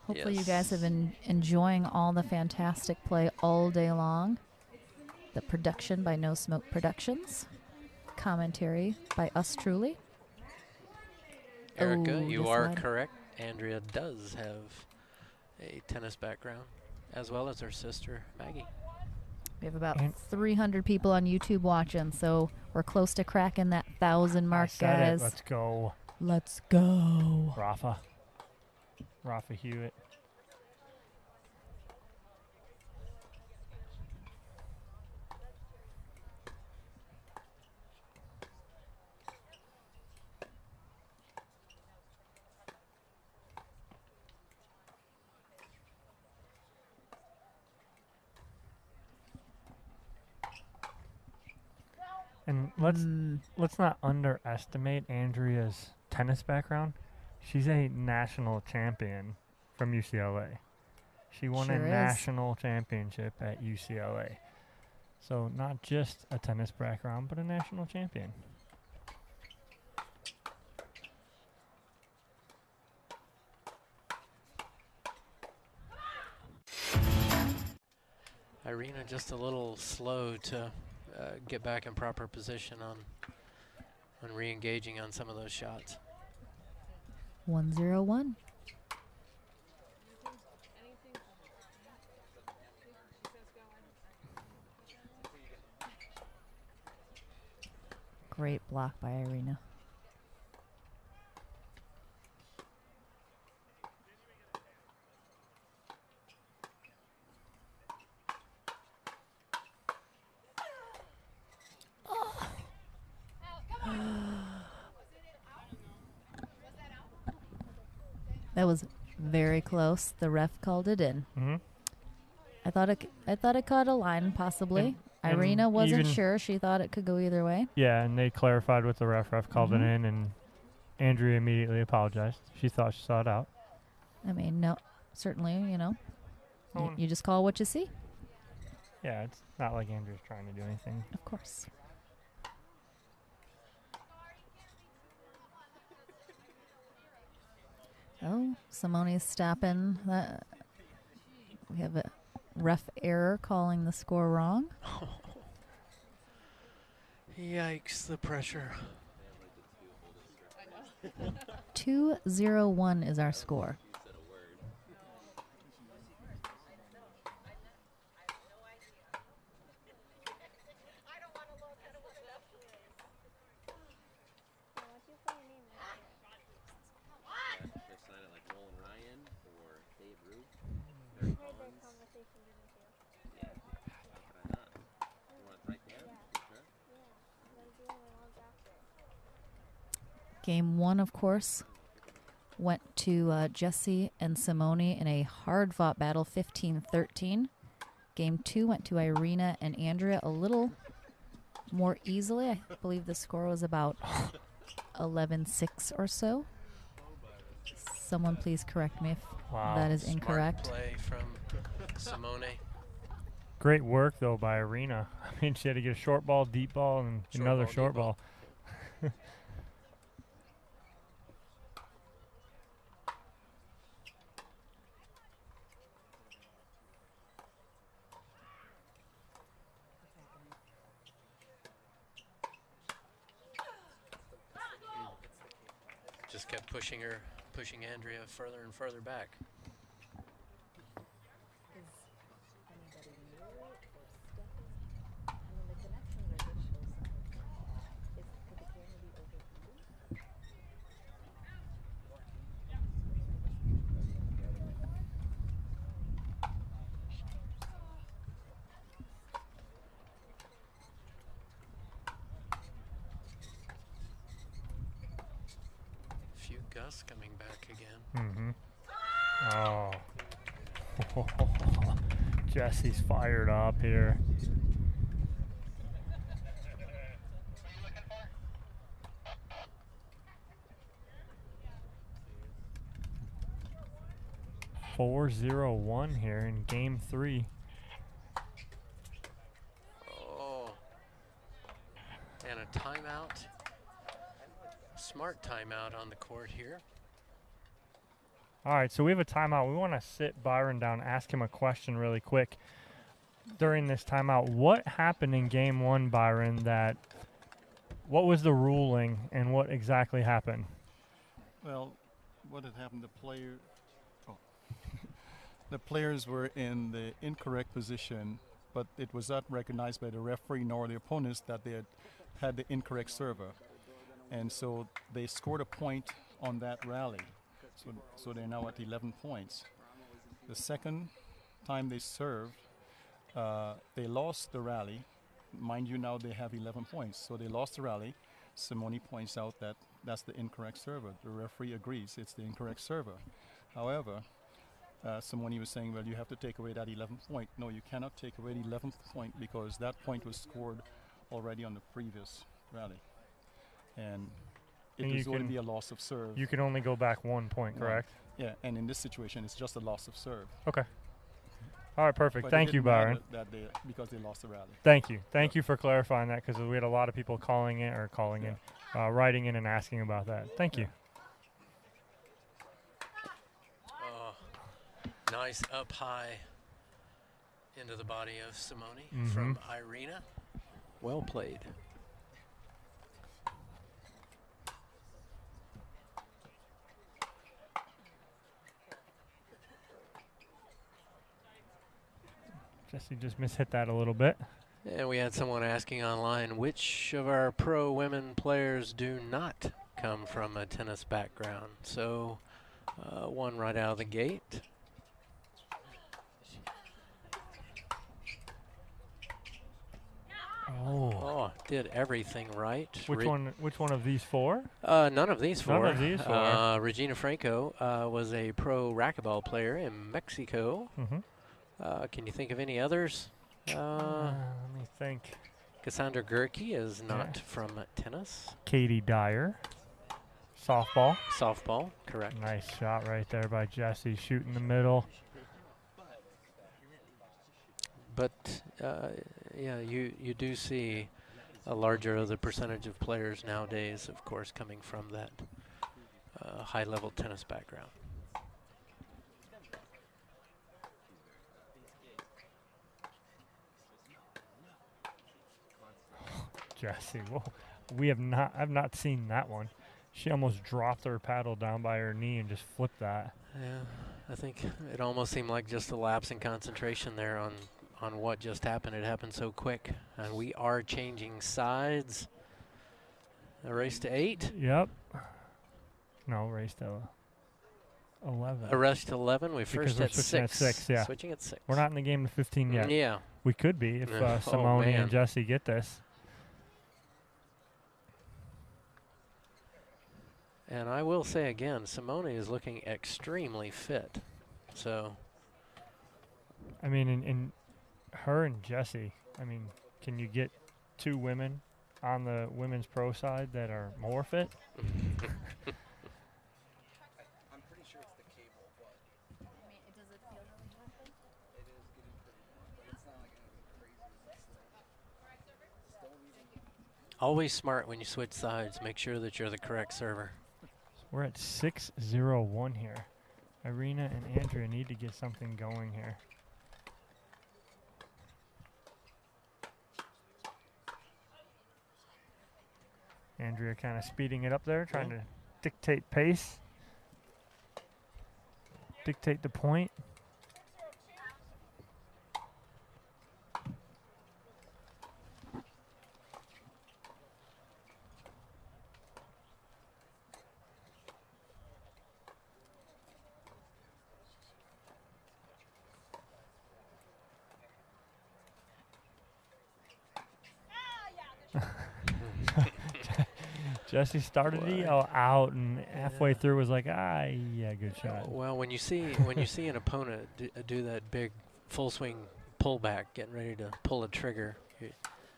Hopefully you guys have been enjoying all the fantastic play all day long. The production by No Smoke Productions. Commentary by us truly. Erica, Oh, you this are one. correct. Andrea does have a tennis background, as well as her sister, Maggie. We have about And- 300 people on YouTube watching, so we're close to cracking that 1,000 mark, I said guys. it. Let's go. Let's go. Rafa Hewitt. And let's not underestimate Andrea's tennis background. She's a national champion from UCLA. She won a Sure is. national championship at UCLA. So not just a tennis background, but a national champion. Irina just a little slow to get back in proper position on re-engaging on some of those shots. 101. Great block by Irina. That was very close. The ref called it in. Mm-hmm. I thought it caught a line possibly. And Irina wasn't even- sure. She thought it could go either way. Yeah, and they clarified with the ref. Ref called it in, and Andrea immediately apologized. She thought she saw it out. I mean, no, certainly, Oh, you just call what you see. yeah, it's not like Andrea's trying to do anything. Of course. Oh, Simone's stopping. We have a ref error calling the score wrong. Yikes, the pressure. 2-0-1 is our score. Game 1, of course, went to Jesse and Simone in a hard-fought battle, 15-13. Game 2 went to Irina and Andrea a little more easily. I believe the score was about 11-6 or so. Someone please correct me if that is Smart incorrect. play from Simone. Great work, though, by Irina. I mean, she had to get a short ball, deep ball, and another short deep ball. just kept pushing Andrea further and further back. Few gusts coming back again. Oh. Jesse's fired up here. .401 here in game 3. Oh. And a timeout. Smart timeout on the court here. All right, so we have a timeout. We want to sit Byron down, ask him a question really quick. During this timeout, what happened in game 1, Byron, what was the ruling and what exactly happened? Well, what had happened, the players were in the incorrect position, but it was not recognized by the referee nor the opponents that they had the incorrect server. And so they scored a point on that rally. So they're now at 11 points. The second time they served, they lost the rally. Mind you, now they have 11 points. So they lost the rally. Simone points out that that's the incorrect server. The referee agrees it's the incorrect server. However, Simone was saying, well, you have to take away that 11th point. No, you cannot take away the 11th point because that point was scored already on the previous rally. And it was going to be a loss of serve. You can only go back 1 point, correct? Yeah, and in this situation, it's just a loss of serve. Okay. All right, perfect. But Thank you, Byron. Because they lost the rally. Thank you. Thank you for clarifying that because we had a lot of people writing in and asking about that. Thank you. Oh, nice up high into the body of Simone from Irina. Well played. Jesse just mishit that a little bit. And we had someone asking online, which of our pro women players do not come from a tennis background? So one right out of the gate. Oh, did everything right. Which one of these 4? None of these 4. None of these 4. Regina Franco was a pro racquetball player in Mexico. Can you think of any others? Let me think. Cassandra Gerke is not from tennis. Katie Dyer, softball. Softball, correct. Nice shot right there by Jesse, shooting the middle. But yeah, you do see a larger the percentage of players nowadays, of course, coming from that high-level tennis background. Jesse, whoa. I've not seen that one. She almost dropped her paddle down by her knee and just flipped that. Yeah, I think it almost seemed like just a lapse in concentration there on what just happened. It happened so quick. And we are changing sides. A race to 8? Yep. No, race to 11. A race to 11? We first at 6. At 6, yeah. Switching at 6. We're not in the game to 15 yet. Yeah. We could be if Simone and Jesse get this. And I will say again, Simone is looking extremely fit. So, I mean, in her and Jesse, I mean, can you get 2 women on the women's pro side that are more fit? I'm pretty sure it's the cable, but I mean, does it feel really happen? it is getting pretty much, but it's not like anything crazy. always smart when you switch sides. Make sure that you're the correct server. We're at 6-0-1 here. Irina and Andrea need to get something going here. Andrea kind of speeding it up there, trying to dictate pace, dictate the point. Jesse started to yell out, and halfway through was like, yeah, good shot. Well, when you see an opponent do that big full swing pullback, getting ready to pull a trigger,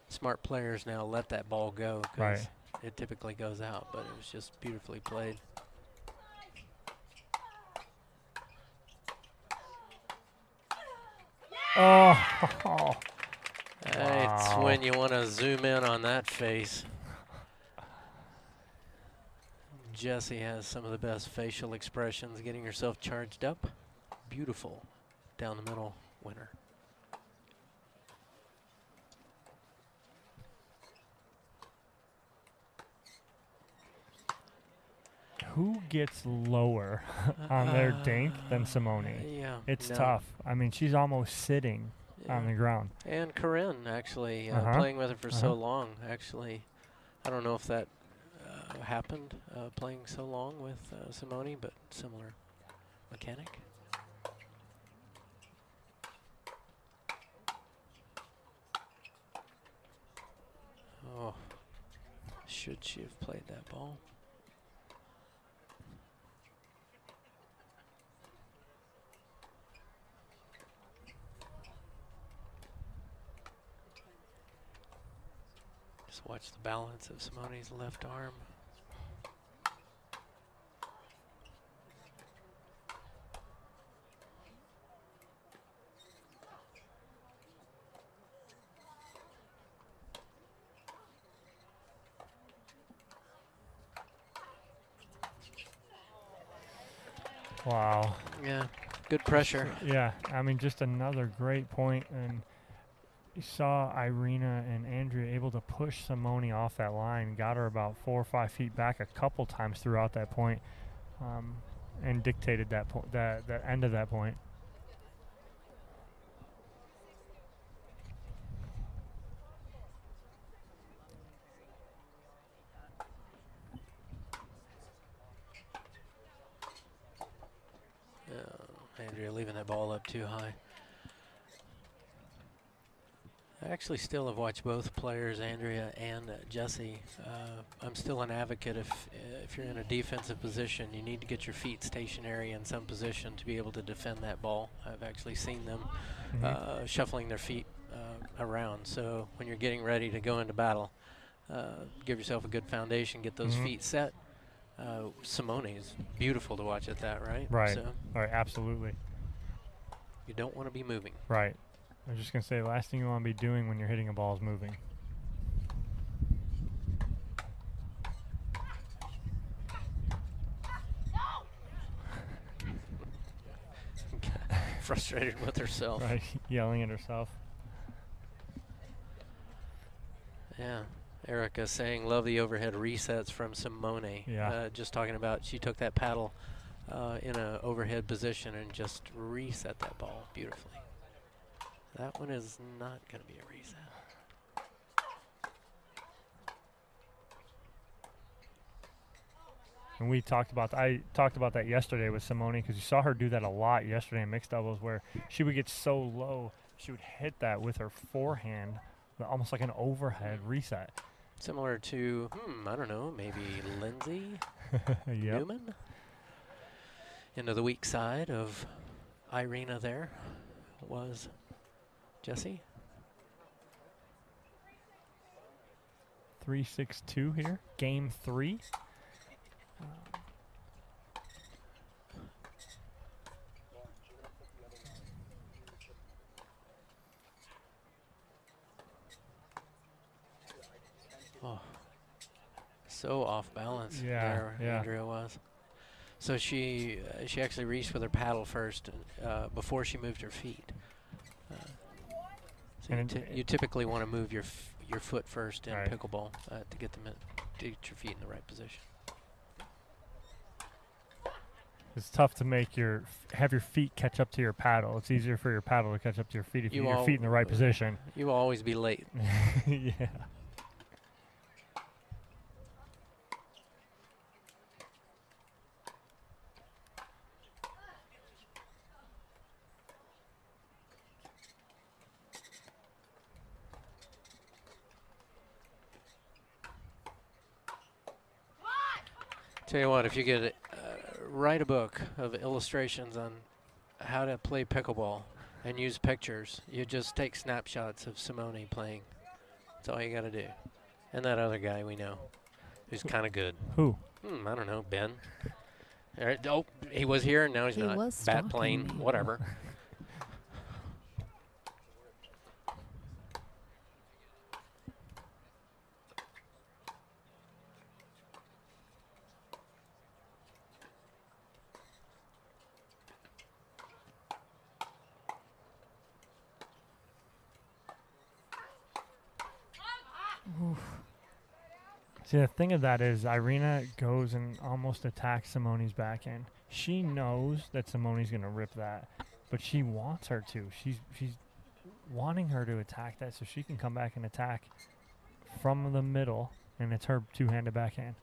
smart players now let that ball go because it typically goes out, but it was just beautifully played. Oh, It's wow. when you want to zoom in on that face. Jessie has some of the best facial expressions, getting herself charged up. Beautiful down the middle winner. Who gets lower on their dink than Simone? Yeah, it's tough. I mean, she's almost sitting on the ground. And Corinne, actually, playing with her for so long, actually, I don't know if that happened playing so long with Simone, but similar mechanic. Oh, should she have played that ball? Just watch the balance of Simone's left arm. Wow. Yeah, good pressure. Yeah, I mean, just another great point, and you saw Irina and Andrea able to push Simone off that line, got her about 4 or 5 feet back a couple times throughout that point, and dictated that that end of that point. Andrea leaving that ball up too high. I actually still have watched both players, Andrea and Jessie. I'm still an advocate if you're in a defensive position, you need to get your feet stationary in some position to be able to defend that ball. I've actually seen them shuffling their feet around. So when you're getting ready to go into battle, give yourself a good foundation, get those feet set. Simone is beautiful to watch at that, right? Right. So right, absolutely. You don't want to be moving. Right. I was just going to say, the last thing you want to be doing when you're hitting a ball is moving. Frustrated with herself. Right, yelling at herself. Yeah. Erica saying, love the overhead resets from Simone. Yeah. Just talking about, she took that paddle in an overhead position and just reset that ball beautifully. That one is not going to be a reset. And we talked about, I talked about that yesterday with Simone, because you saw her do that a lot yesterday in mixed doubles, where she would get so low, she would hit that with her forehand, almost like an overhead reset. Similar to, I don't know, maybe Lindsay Newman. Into the weak side of Irina there was Jessie. 3-6-2 here, game 3. Oh, so off balance there, Andrea was. So she actually reached with her paddle first before she moved her feet. So you typically want to move your foot first in pickleball to get your feet in the right position. It's tough to make have your feet catch up to your paddle. It's easier for your paddle to catch up to your feet if you get your feet in the right position. You will always be late. Yeah. Tell you what, if you could write a book of illustrations on how to play pickleball and use pictures, you just take snapshots of Simone playing. That's all you got to do. And that other guy we know, who's kind of good. Who? I don't know, Ben. Oh, he was here, and now he's He not. was Bat stalking plane, me. whatever. See, the thing of that is Irina goes and almost attacks Simone's backhand. She knows that Simone's going to rip that, but she wants her to. She's wanting her to attack that so she can come back and attack from the middle, and it's her two-handed backhand.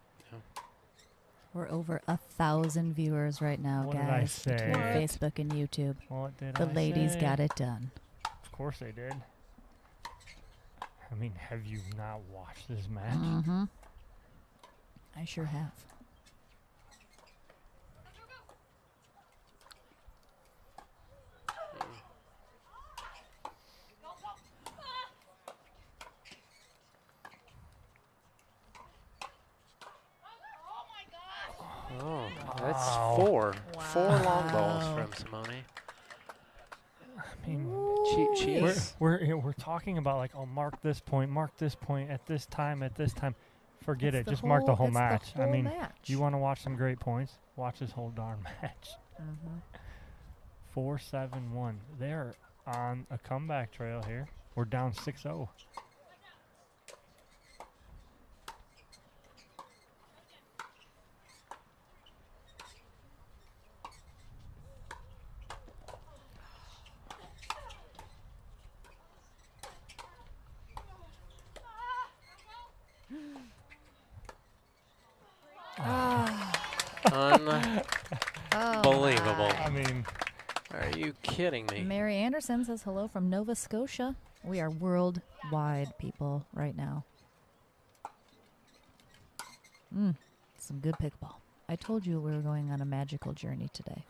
We're over 1,000 viewers right now, What did I guys, say? between What? Facebook and YouTube. What did The I ladies say? got it done. Of course they did. I mean, have you not watched this match? Mm-hmm. I sure have. Oh, that's Wow. four. Wow. 4 long balls from Simone. I mean, She's we're talking about like, oh, mark this point at this time. Forget That's it. Just mark the whole that's match. The whole I mean, match. you want to watch some great points? Watch this whole darn match. Mhm. 4-7-1. They're on a comeback trail here. We're down 6-0. Unbelievable. Oh, I mean, Are you kidding me? Mary Anderson says hello from Nova Scotia. We are worldwide, people, right now. Some good pickleball. I told you we were going on a magical journey today.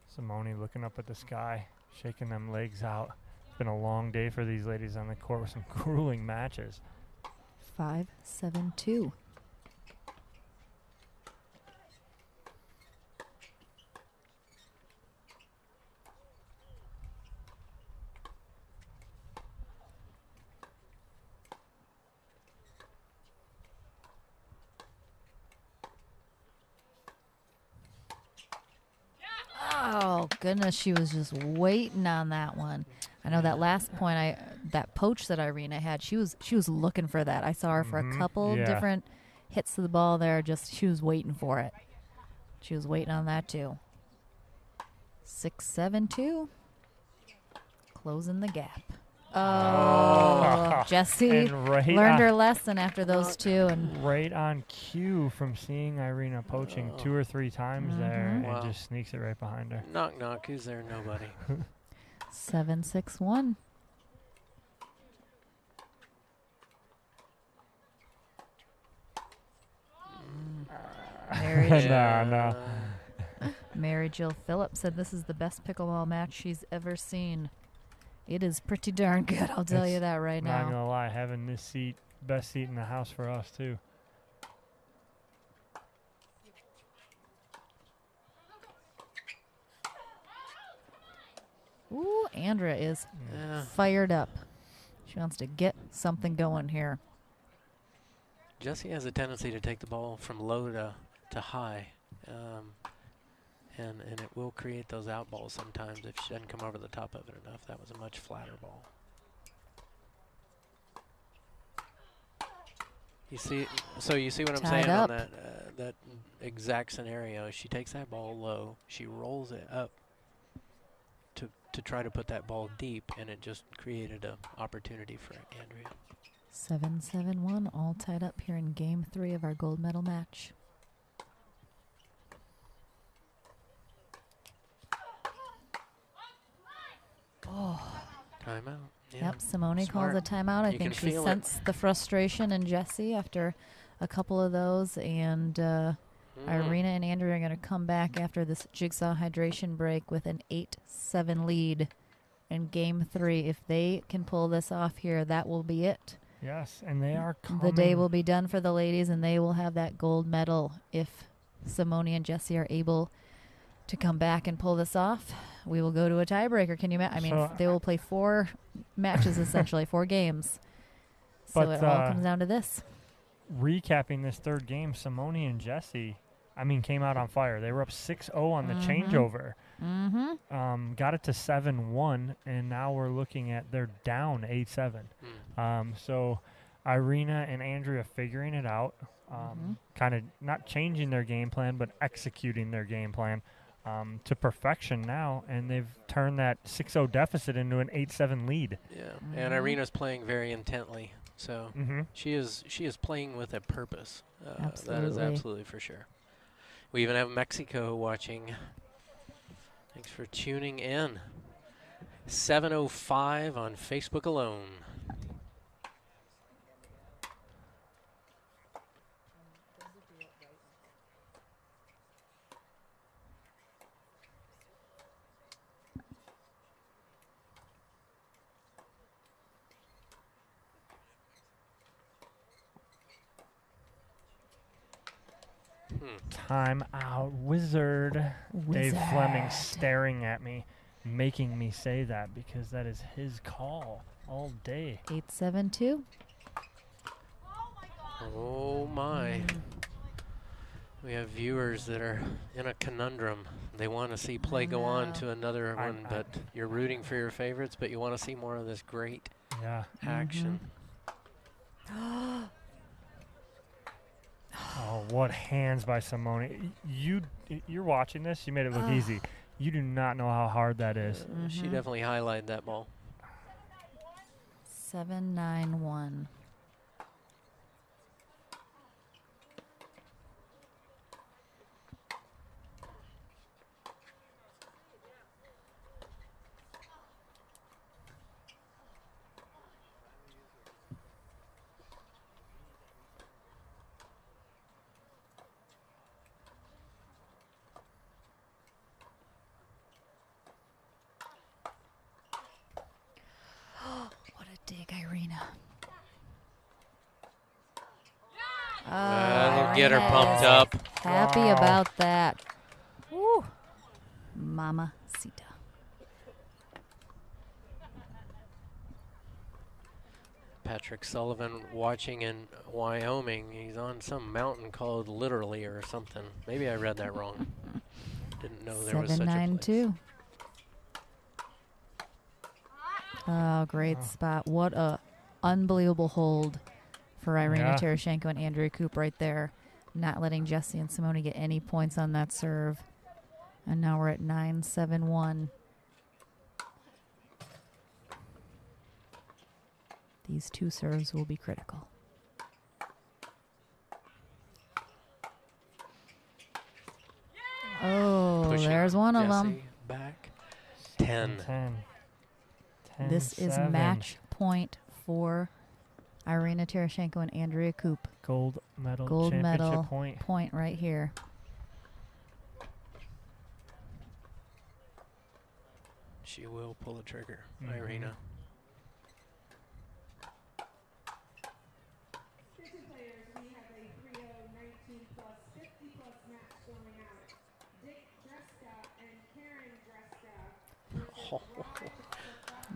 Simone looking up at the sky, shaking them legs out. It's been a long day for these ladies on the court with some grueling matches. 5-7-2. Oh goodness, she was just waiting on that one. I know that last point, that poach that Irina had, she was looking for that. I saw her for a couple different hits to the ball there. Just she was waiting for it. She was waiting on that too. 6-7-2, closing the gap. Oh, Jessie learned her lesson after those two, and right on cue from seeing Irina poaching 2 or 3 times there, Wow. and just sneaks it right behind her. Knock, knock. Who's there? Nobody. 7-6-1. Mary, No. Mary Jill Phillips said this is the best pickleball match she's ever seen. It is pretty darn good, I'll tell you that right Not now. gonna lie, having this seat, best seat in the house for us too. Ooh, Andrea is Yeah. fired up. She wants to get something going here. Jessie has a tendency to take the ball from low to high, and it will create those out balls sometimes if she doesn't come over the top of it enough. That was a much flatter ball. You see, so you see what I'm Tied saying up. on that exact scenario. She takes that ball low, she rolls it up to try to put that ball deep, and it just created an opportunity for Andrea. 7-7-1, all tied up here in Game 3 of our gold medal match. Timeout. Yeah. Yep, Simone Smart. calls a timeout. I You think can she feel it. sensed the frustration in Jessie after a couple of those, and Irina and Andrea are going to come back after this jigsaw hydration break with an 8-7 lead in Game 3. If they can pull this off here, that will be it. Yes, and they are coming. The day will be done for the ladies, and they will have that gold medal if Simone and Jessie are able to come back and pull this off. We will go to a tiebreaker. Can you I mean, So they will play 4 matches, essentially, 4 games. So But, it all comes down to this. Recapping this third game, Simone and Jessie, I mean, came out on fire. They were up 6-0 on the changeover. Mm-hmm. Got it to 7-1, and now we're looking at they're down 8-7. So Irina and Andrea figuring it out, kind of not changing their game plan, but executing their game plan to perfection now, and they've turned that 6-0 deficit into an 8-7 lead. Yeah, and Irina's playing very intently, so she is playing with a purpose. That is Absolutely. absolutely for sure. We even have Mexico watching. Thanks for tuning in. 7:05 on Facebook alone. Timeout, wizard. Dave Fleming staring at me, making me say that because that is his call all day. 8-7-2. Oh my. We have viewers that are in a conundrum. They want to see play go on to another one, but you're rooting for your favorites, but you want to see more of this great action. Oh, what hands by Simone. You're watching this. You made it look easy. You do not know how hard that is. She definitely highlighted that ball. 7-9-1. What a dig, Irina. That'll get her Irina pumped is up. Happy Wow. about that. Woo. Mamacita. Patrick Sullivan watching in Wyoming. He's on some mountain called Literally or something. Maybe I read that wrong. Didn't know there was such a place. 7-9-2. Oh, great spot. What a unbelievable hold for Irina Tereshchenko and Andrea Koop right there. Not letting Jessie and Simone get any points on that serve. And now we're at 9-7-1. These 2 serves will be critical. Oh, Pushing there's one of them. Jessie back. 10. 10. This is 10-7. match point for Irina Tereshchenko and Andrea Koop. Gold medal Gold championship medal point. right here. She will pull the trigger, Irina.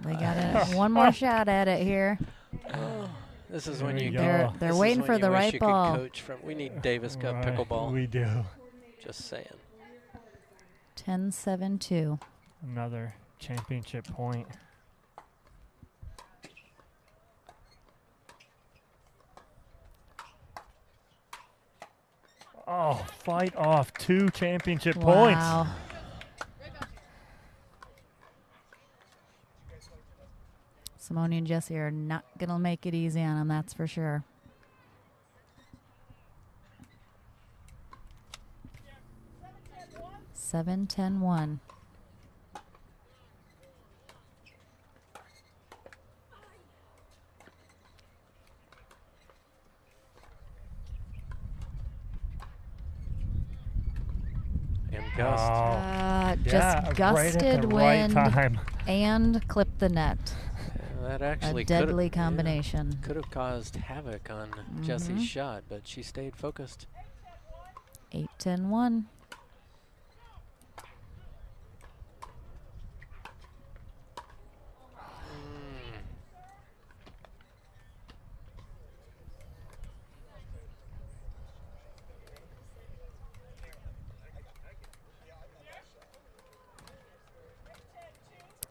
They got one more shot at it here. This is There when we you go. go. They're waiting for the right ball. Coach from. We need Davis Cup Right, pickleball. We do. Just saying. 10-7-2. Another championship point. Oh, fight off 2 championship points. Wow. Simone and Jesse are not going to make it easy on them, that's for sure. Seven, 10-1. And Gust. Yeah, Just right gusted at the wind right time. and clipped the net. That actually A deadly combination. could have caused havoc on Jesse's shot, but she stayed focused. 8-10-1.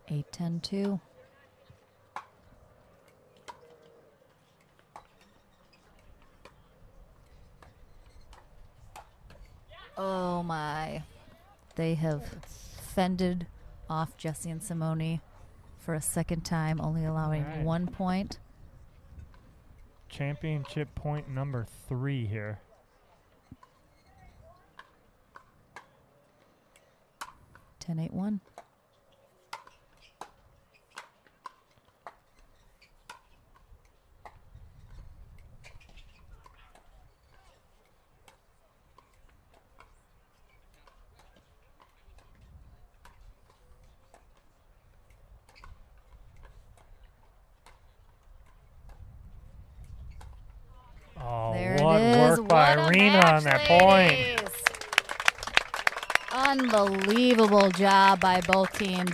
Eight, 10-2. Oh my. They have fended off Jesse and Simone for a second time, only allowing Right. 1 point. Championship point number 3 here. 10-8-1. Oh, There what it is. work by What a Arena match, on that point. ladies. Unbelievable job by both teams.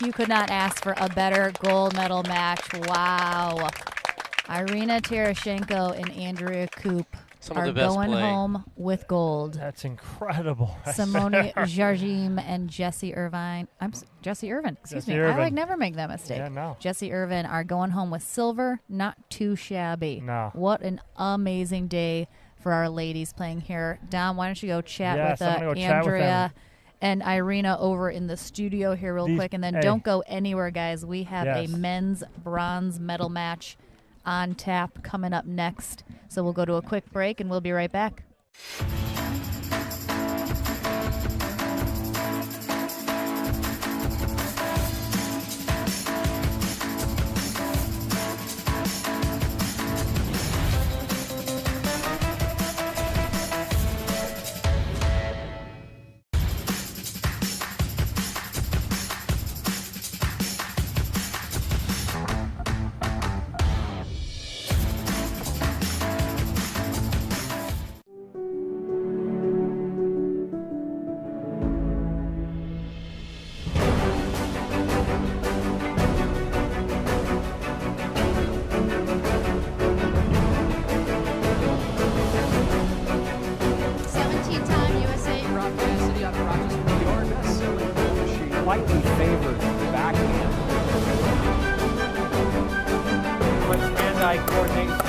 You could not ask for a better gold medal match. Wow. Irina Terashenko and Andrea Koop Some of are the best going play. home with gold. That's incredible. right Simone there. Jardim and Jesse Irvine. Jesse Irvin. Excuse Jesse me. I Irvin. never make that mistake. Yeah, no. Jesse Irvin are going home with silver. Not too shabby. No. What an amazing day for our ladies playing here. Dom, why don't you go chat Yes, with I'm gonna go chat with Andrea them. and Irina over in the studio here real These- quick, and then hey. don't go anywhere, guys. We have Yes. a men's bronze medal match on tap coming up next. So we'll go to a quick break, and we'll be right back. Slightly favored backhand. Much hand-eye coordination.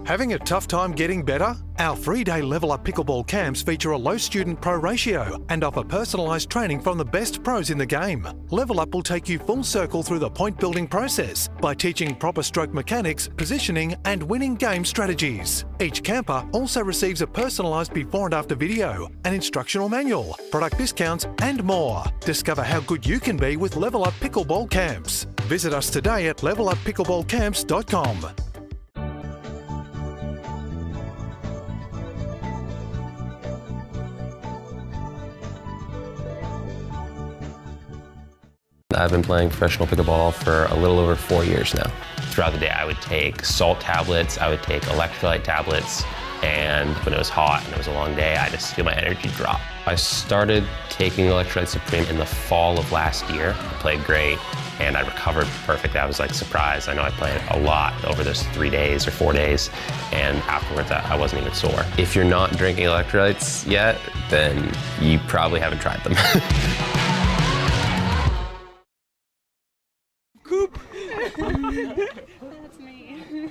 Having a tough time getting better? Our 3-day Level Up Pickleball camps feature a low student pro ratio and offer personalised training from the best pros in the game. Level Up will take you full circle through the point building process by teaching proper stroke mechanics, positioning and winning game strategies. Each camper also receives a personalised before and after video, an instructional manual, product discounts and more. Discover how good you can be with Level Up Pickleball Camps. Visit us today at leveluppickleballcamps.com. I've been playing professional pickleball for a little over 4 years now. Throughout the day, I would take salt tablets, I would take electrolyte tablets, and when it was hot and it was a long day, I just feel my energy drop. I started taking Electrolyte Supreme in the fall of last year. I played great, and I recovered perfectly. I was like surprised. I know I played a lot over those 3 days or 4 days, and afterwards I wasn't even sore. If you're not drinking electrolytes yet, then you probably haven't tried them. That's me.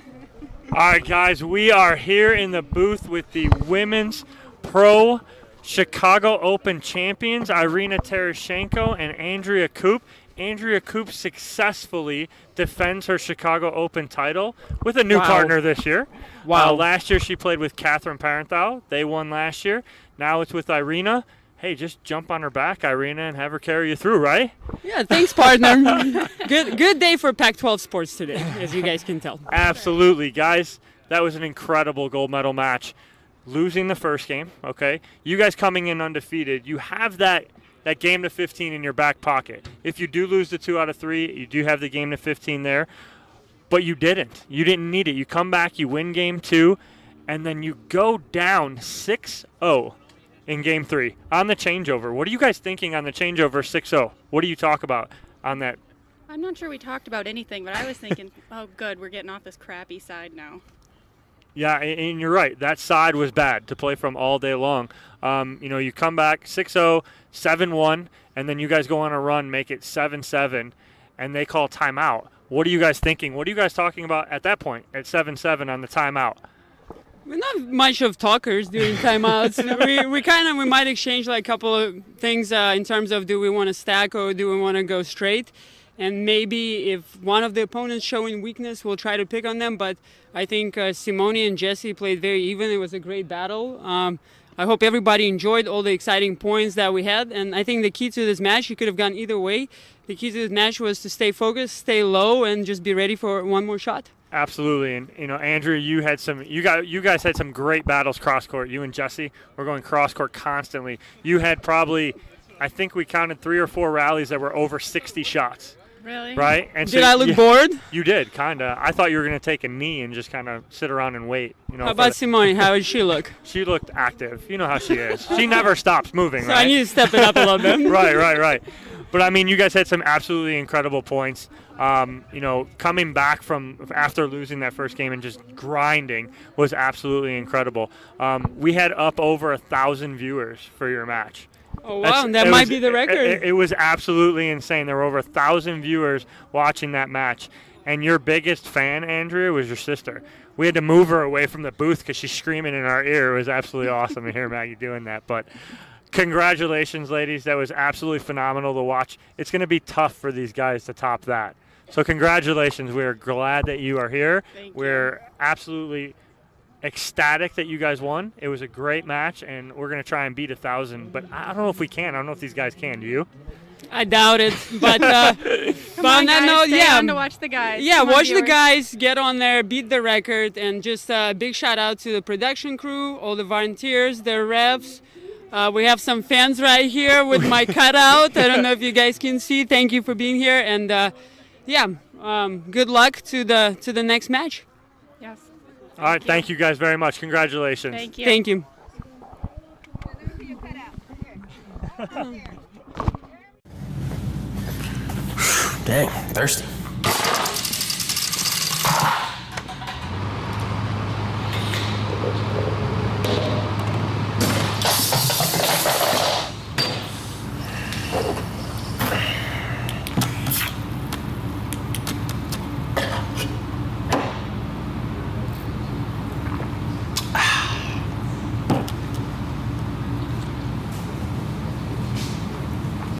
All right, guys, we are here in the booth with the Women's Pro Chicago Open champions, Irina Tereshchenko and Andrea Koop. Andrea Koop successfully defends her Chicago Open title with a new partner this year. Wow. Last year she played with Catherine Parenthal. They won last year. Now it's with Irina. Hey, just jump on her back, Irina, and have her carry you through, right? Yeah, thanks, partner. Good day for Pac-12 sports today, as you guys can tell. Absolutely, guys. That was an incredible gold medal match. Losing the first game, okay? You guys coming in undefeated, you have that game to 15 in your back pocket. If you do lose the 2 out of 3, you do have the game to 15 there. But you didn't. You didn't need it. You come back, you win game 2, and then you go down 6-0 in game 3 on the changeover. What are you guys thinking on the changeover 6-0? What do you talk about on that? I'm not sure we talked about anything, but I was thinking, oh, good, we're getting off this crappy side now. Yeah, and you're right. That side was bad to play from all day long. You come back 6-0, 7-1, and then you guys go on a run, make it 7-7, and they call timeout. What are you guys thinking? What are you guys talking about at that point, at 7-7 on the timeout? We're not much of talkers during timeouts. we might exchange like a couple of things in terms of do we want to stack or do we want to go straight. And maybe if one of the opponents showing weakness, we'll try to pick on them. But I think Simone and Jesse played very even. It was a great battle. I hope everybody enjoyed all the exciting points that we had. And I think the key to this match, you could have gone either way. The key to this match was to stay focused, stay low, and just be ready for one more shot. Absolutely, and Andrew, you guys had some great battles cross court. You and Jesse were going cross court constantly. You had probably, I think we counted 3 or 4 rallies that were over 60 shots. Really? Right? And did I look bored? You did, kind of. I thought you were going to take a knee and just kind of sit around and wait. How about Simone? How did she look? She looked active. You know how she is. She never stops moving, so right? I need to step it up a little bit. Right. But, I mean, you guys had some absolutely incredible points. Coming back from after losing that first game and just grinding was absolutely incredible. We had up over 1,000 viewers for your match. Oh, wow, that might be the record. It was absolutely insane. There were over 1,000 viewers watching that match. And your biggest fan, Andrea, was your sister. We had to move her away from the booth because she's screaming in our ear. It was absolutely awesome to hear Maggie doing that. But congratulations, ladies. That was absolutely phenomenal to watch. It's going to be tough for these guys to top that. So congratulations. We're glad that you are here. We're absolutely ecstatic that you guys won. It was a great match, and we're going to try and beat 1,000. But I don't know if we can. I don't know if these guys can. Do you? I doubt it. But Come on, guys, stay on to watch the guys. Yeah, Come on, watch the viewers. guys, get on there, beat the record, and just a big shout out to the production crew, all the volunteers, the refs. We have some fans right here with my cutout. I don't know if you guys can see. Thank you for being here, and good luck to the next match. Yes. All right, thank you guys very much. Congratulations. Thank you. Thank you. Dang, thirsty.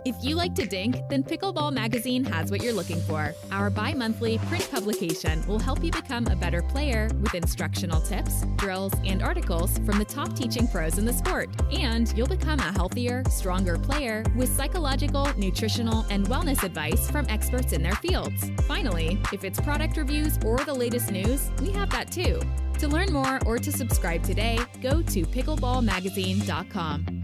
If you like to dink, then Pickleball Magazine has what you're looking for. Our bi-monthly print publication will help you become a better player with instructional tips, drills, and articles from the top teaching pros in the sport. And you'll become a healthier, stronger player with psychological, nutritional, and wellness advice from experts in their fields. Finally, if it's product reviews or the latest news, we have that too. To learn more or to subscribe today, go to pickleballmagazine.com.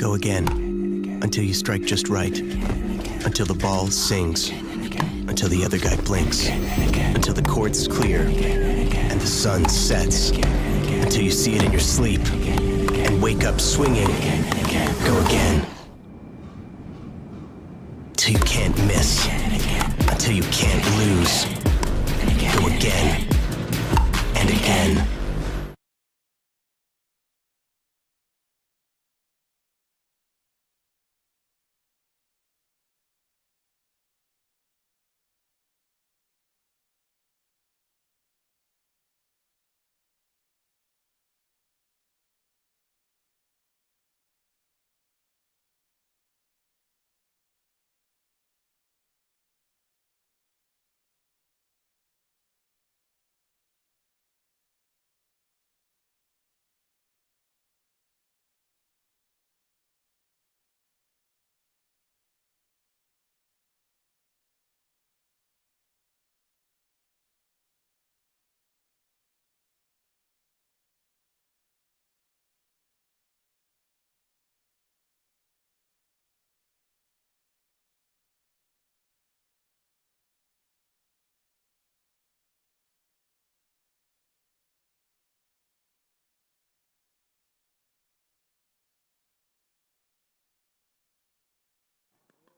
Go again. Until you strike just right. Until the ball sings. Until the other guy blinks. Until the court's clear. And the sun sets. Until you see it in your sleep. And wake up swinging. Go again. Till you can't miss. Until you can't lose. Go again. And again.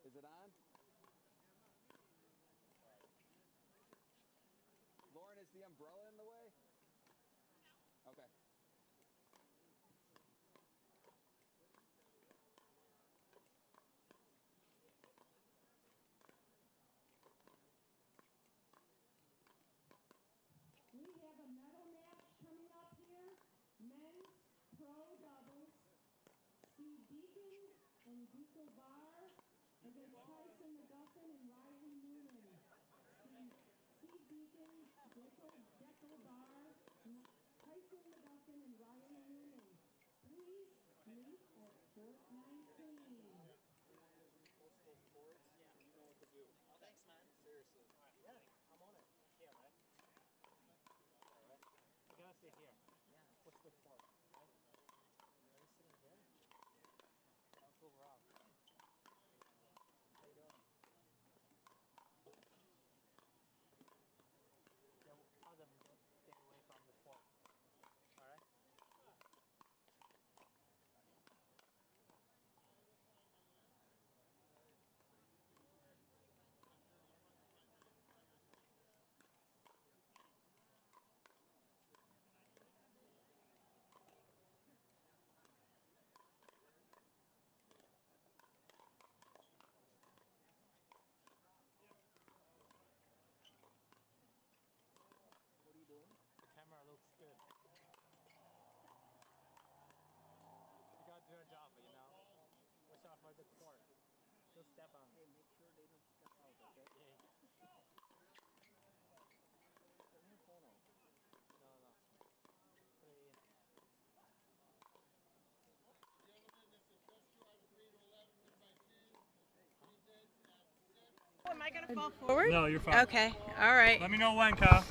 Is it on? Lauren, is the umbrella in the way? Okay. We have a medal match coming up here. Men's pro doubles. Steve Deacon and Deacon Barr against Tyson McGuffin and Riley Newman. Steve Deacon, Deco Barr, Tyson McGuffin and Riley Newman. Please meet at court 19. Thanks, man. Seriously. Yeah, I'm on it. Here, right? Alright. You gotta sit here. Yeah. What's the court? Right? Are you sitting here? I'll go around. How you doing? Yeah, tell them to stay away from the court. Alright? What are you doing? The camera looks good. You gotta do a job, you know? Watch out for the court. Don't step on. Hey, make sure they don't kick us out, okay? Yeah. Turn your phone off. No. Put it in. Oh, am I going to fall forward? No, you're fine. Okay, all right. Let me know when, Kyle.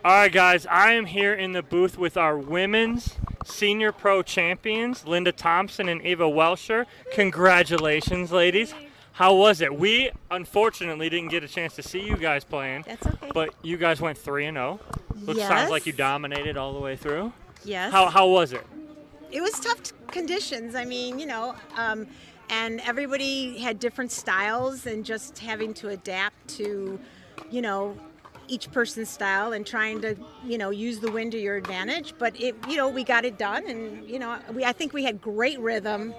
All right, guys, I am here in the booth with our women's senior pro champions, Linda Thompson and Ava Welsher. Congratulations, ladies. How was it? We, unfortunately, didn't get a chance to see you guys playing. That's okay. But you guys went 3-0. Yes. Sounds like you dominated all the way through. Yes. How was it? It was tough conditions. I mean, and everybody had different styles, and just having to adapt to, each person's style and trying to, use the wind to your advantage. But we got it done, and I think we had great rhythm.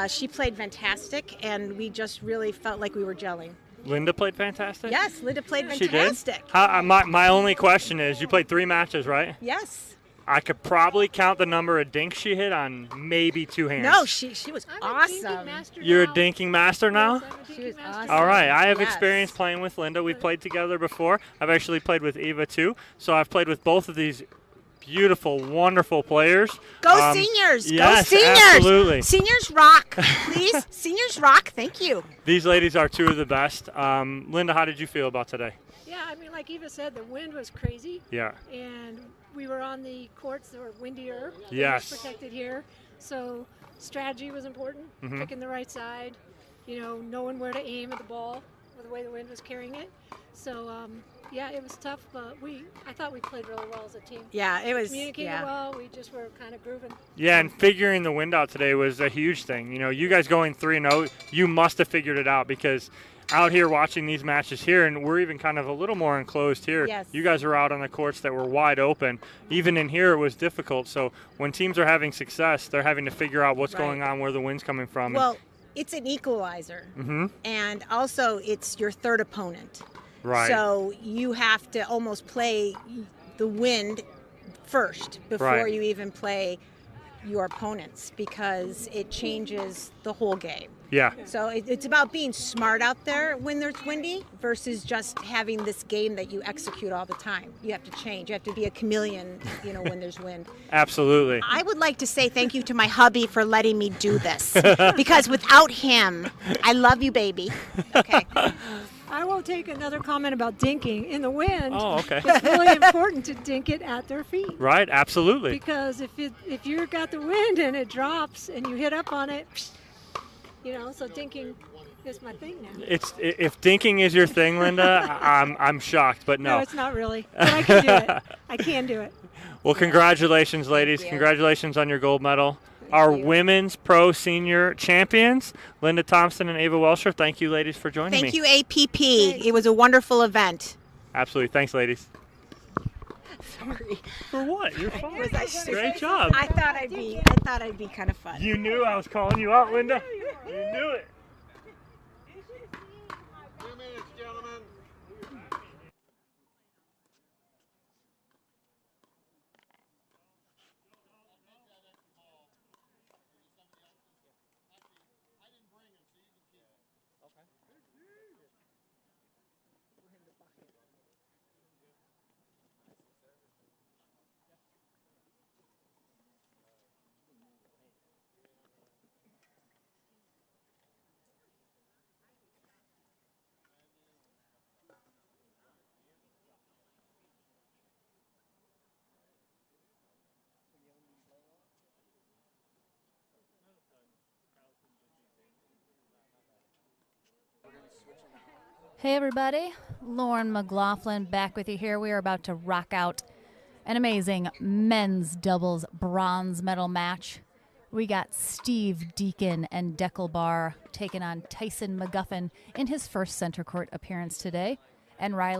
She played fantastic, and we just really felt like we were gelling. Linda played fantastic? Yes, Linda played She fantastic. did? My only question is, you played 3 matches, right? Yes. I could probably count the number of dinks she hit on maybe 2 hands. No, she was awesome. You're a dinking master now? She was awesome. All right, I have Yes. experience playing with Linda. We've played together before. I've actually played with Eva too. So I've played with both of these beautiful, wonderful players. Go Seniors! Yes, Go Seniors! absolutely. Seniors rock, please. Seniors rock. Thank you. These ladies are 2 of the best. Linda, how did you feel about today? Yeah, I mean, like Eva said, the wind was crazy. Yeah. And we were on the courts that were windier. Yes. Protected here. So strategy was important, picking the right side, knowing where to aim at the ball with the way the wind was carrying it. So, yeah, it was tough, but I thought we played really well as a team. Yeah, it was. Communicated well. We just were kind of grooving. Yeah, and figuring the wind out today was a huge thing. You guys going 3-0, you must have figured it out, because out here watching these matches here, and we're even kind of a little more enclosed here. Yes. You guys are out on the courts that were wide open. Even in here, it was difficult. So when teams are having success, they're having to figure out what's going on, where the wind's coming from. Well, it's an equalizer, and also it's your third opponent. Right. So you have to almost play the wind first before you even play your opponents, because it changes the whole game. Yeah. So it's about being smart out there when there's windy versus just having this game that you execute all the time. You have to change. You have to be a chameleon, when there's wind. Absolutely. I would like to say thank you to my hubby for letting me do this, because without him, I love you, baby. Okay. I will take another comment about dinking in the wind. Oh, okay. It's really important to dink it at their feet. Right, absolutely. Because if you got the wind and it drops and you hit up on it, so dinking is my thing now. If dinking is your thing, Linda, I'm shocked, but no. No, it's not really. But I can do it. I can do it. Well, congratulations, ladies. Congratulations on your gold medal. Our women's pro senior champions, Linda Thompson and Ava Welsher. Thank you, ladies, for joining me. Thank you, APP. It was a wonderful event. Absolutely. Thanks, ladies. Sorry. For what? You're fine. Great job. I thought I'd be kind of fun. You knew I was calling you out, Linda. You knew it. Hey everybody, Lauren McLaughlin back with you here. We are about to rock out an amazing men's doubles bronze medal match. We got Steve Deacon and Deckelbar taking on Tyson McGuffin in his first center court appearance today, and Riley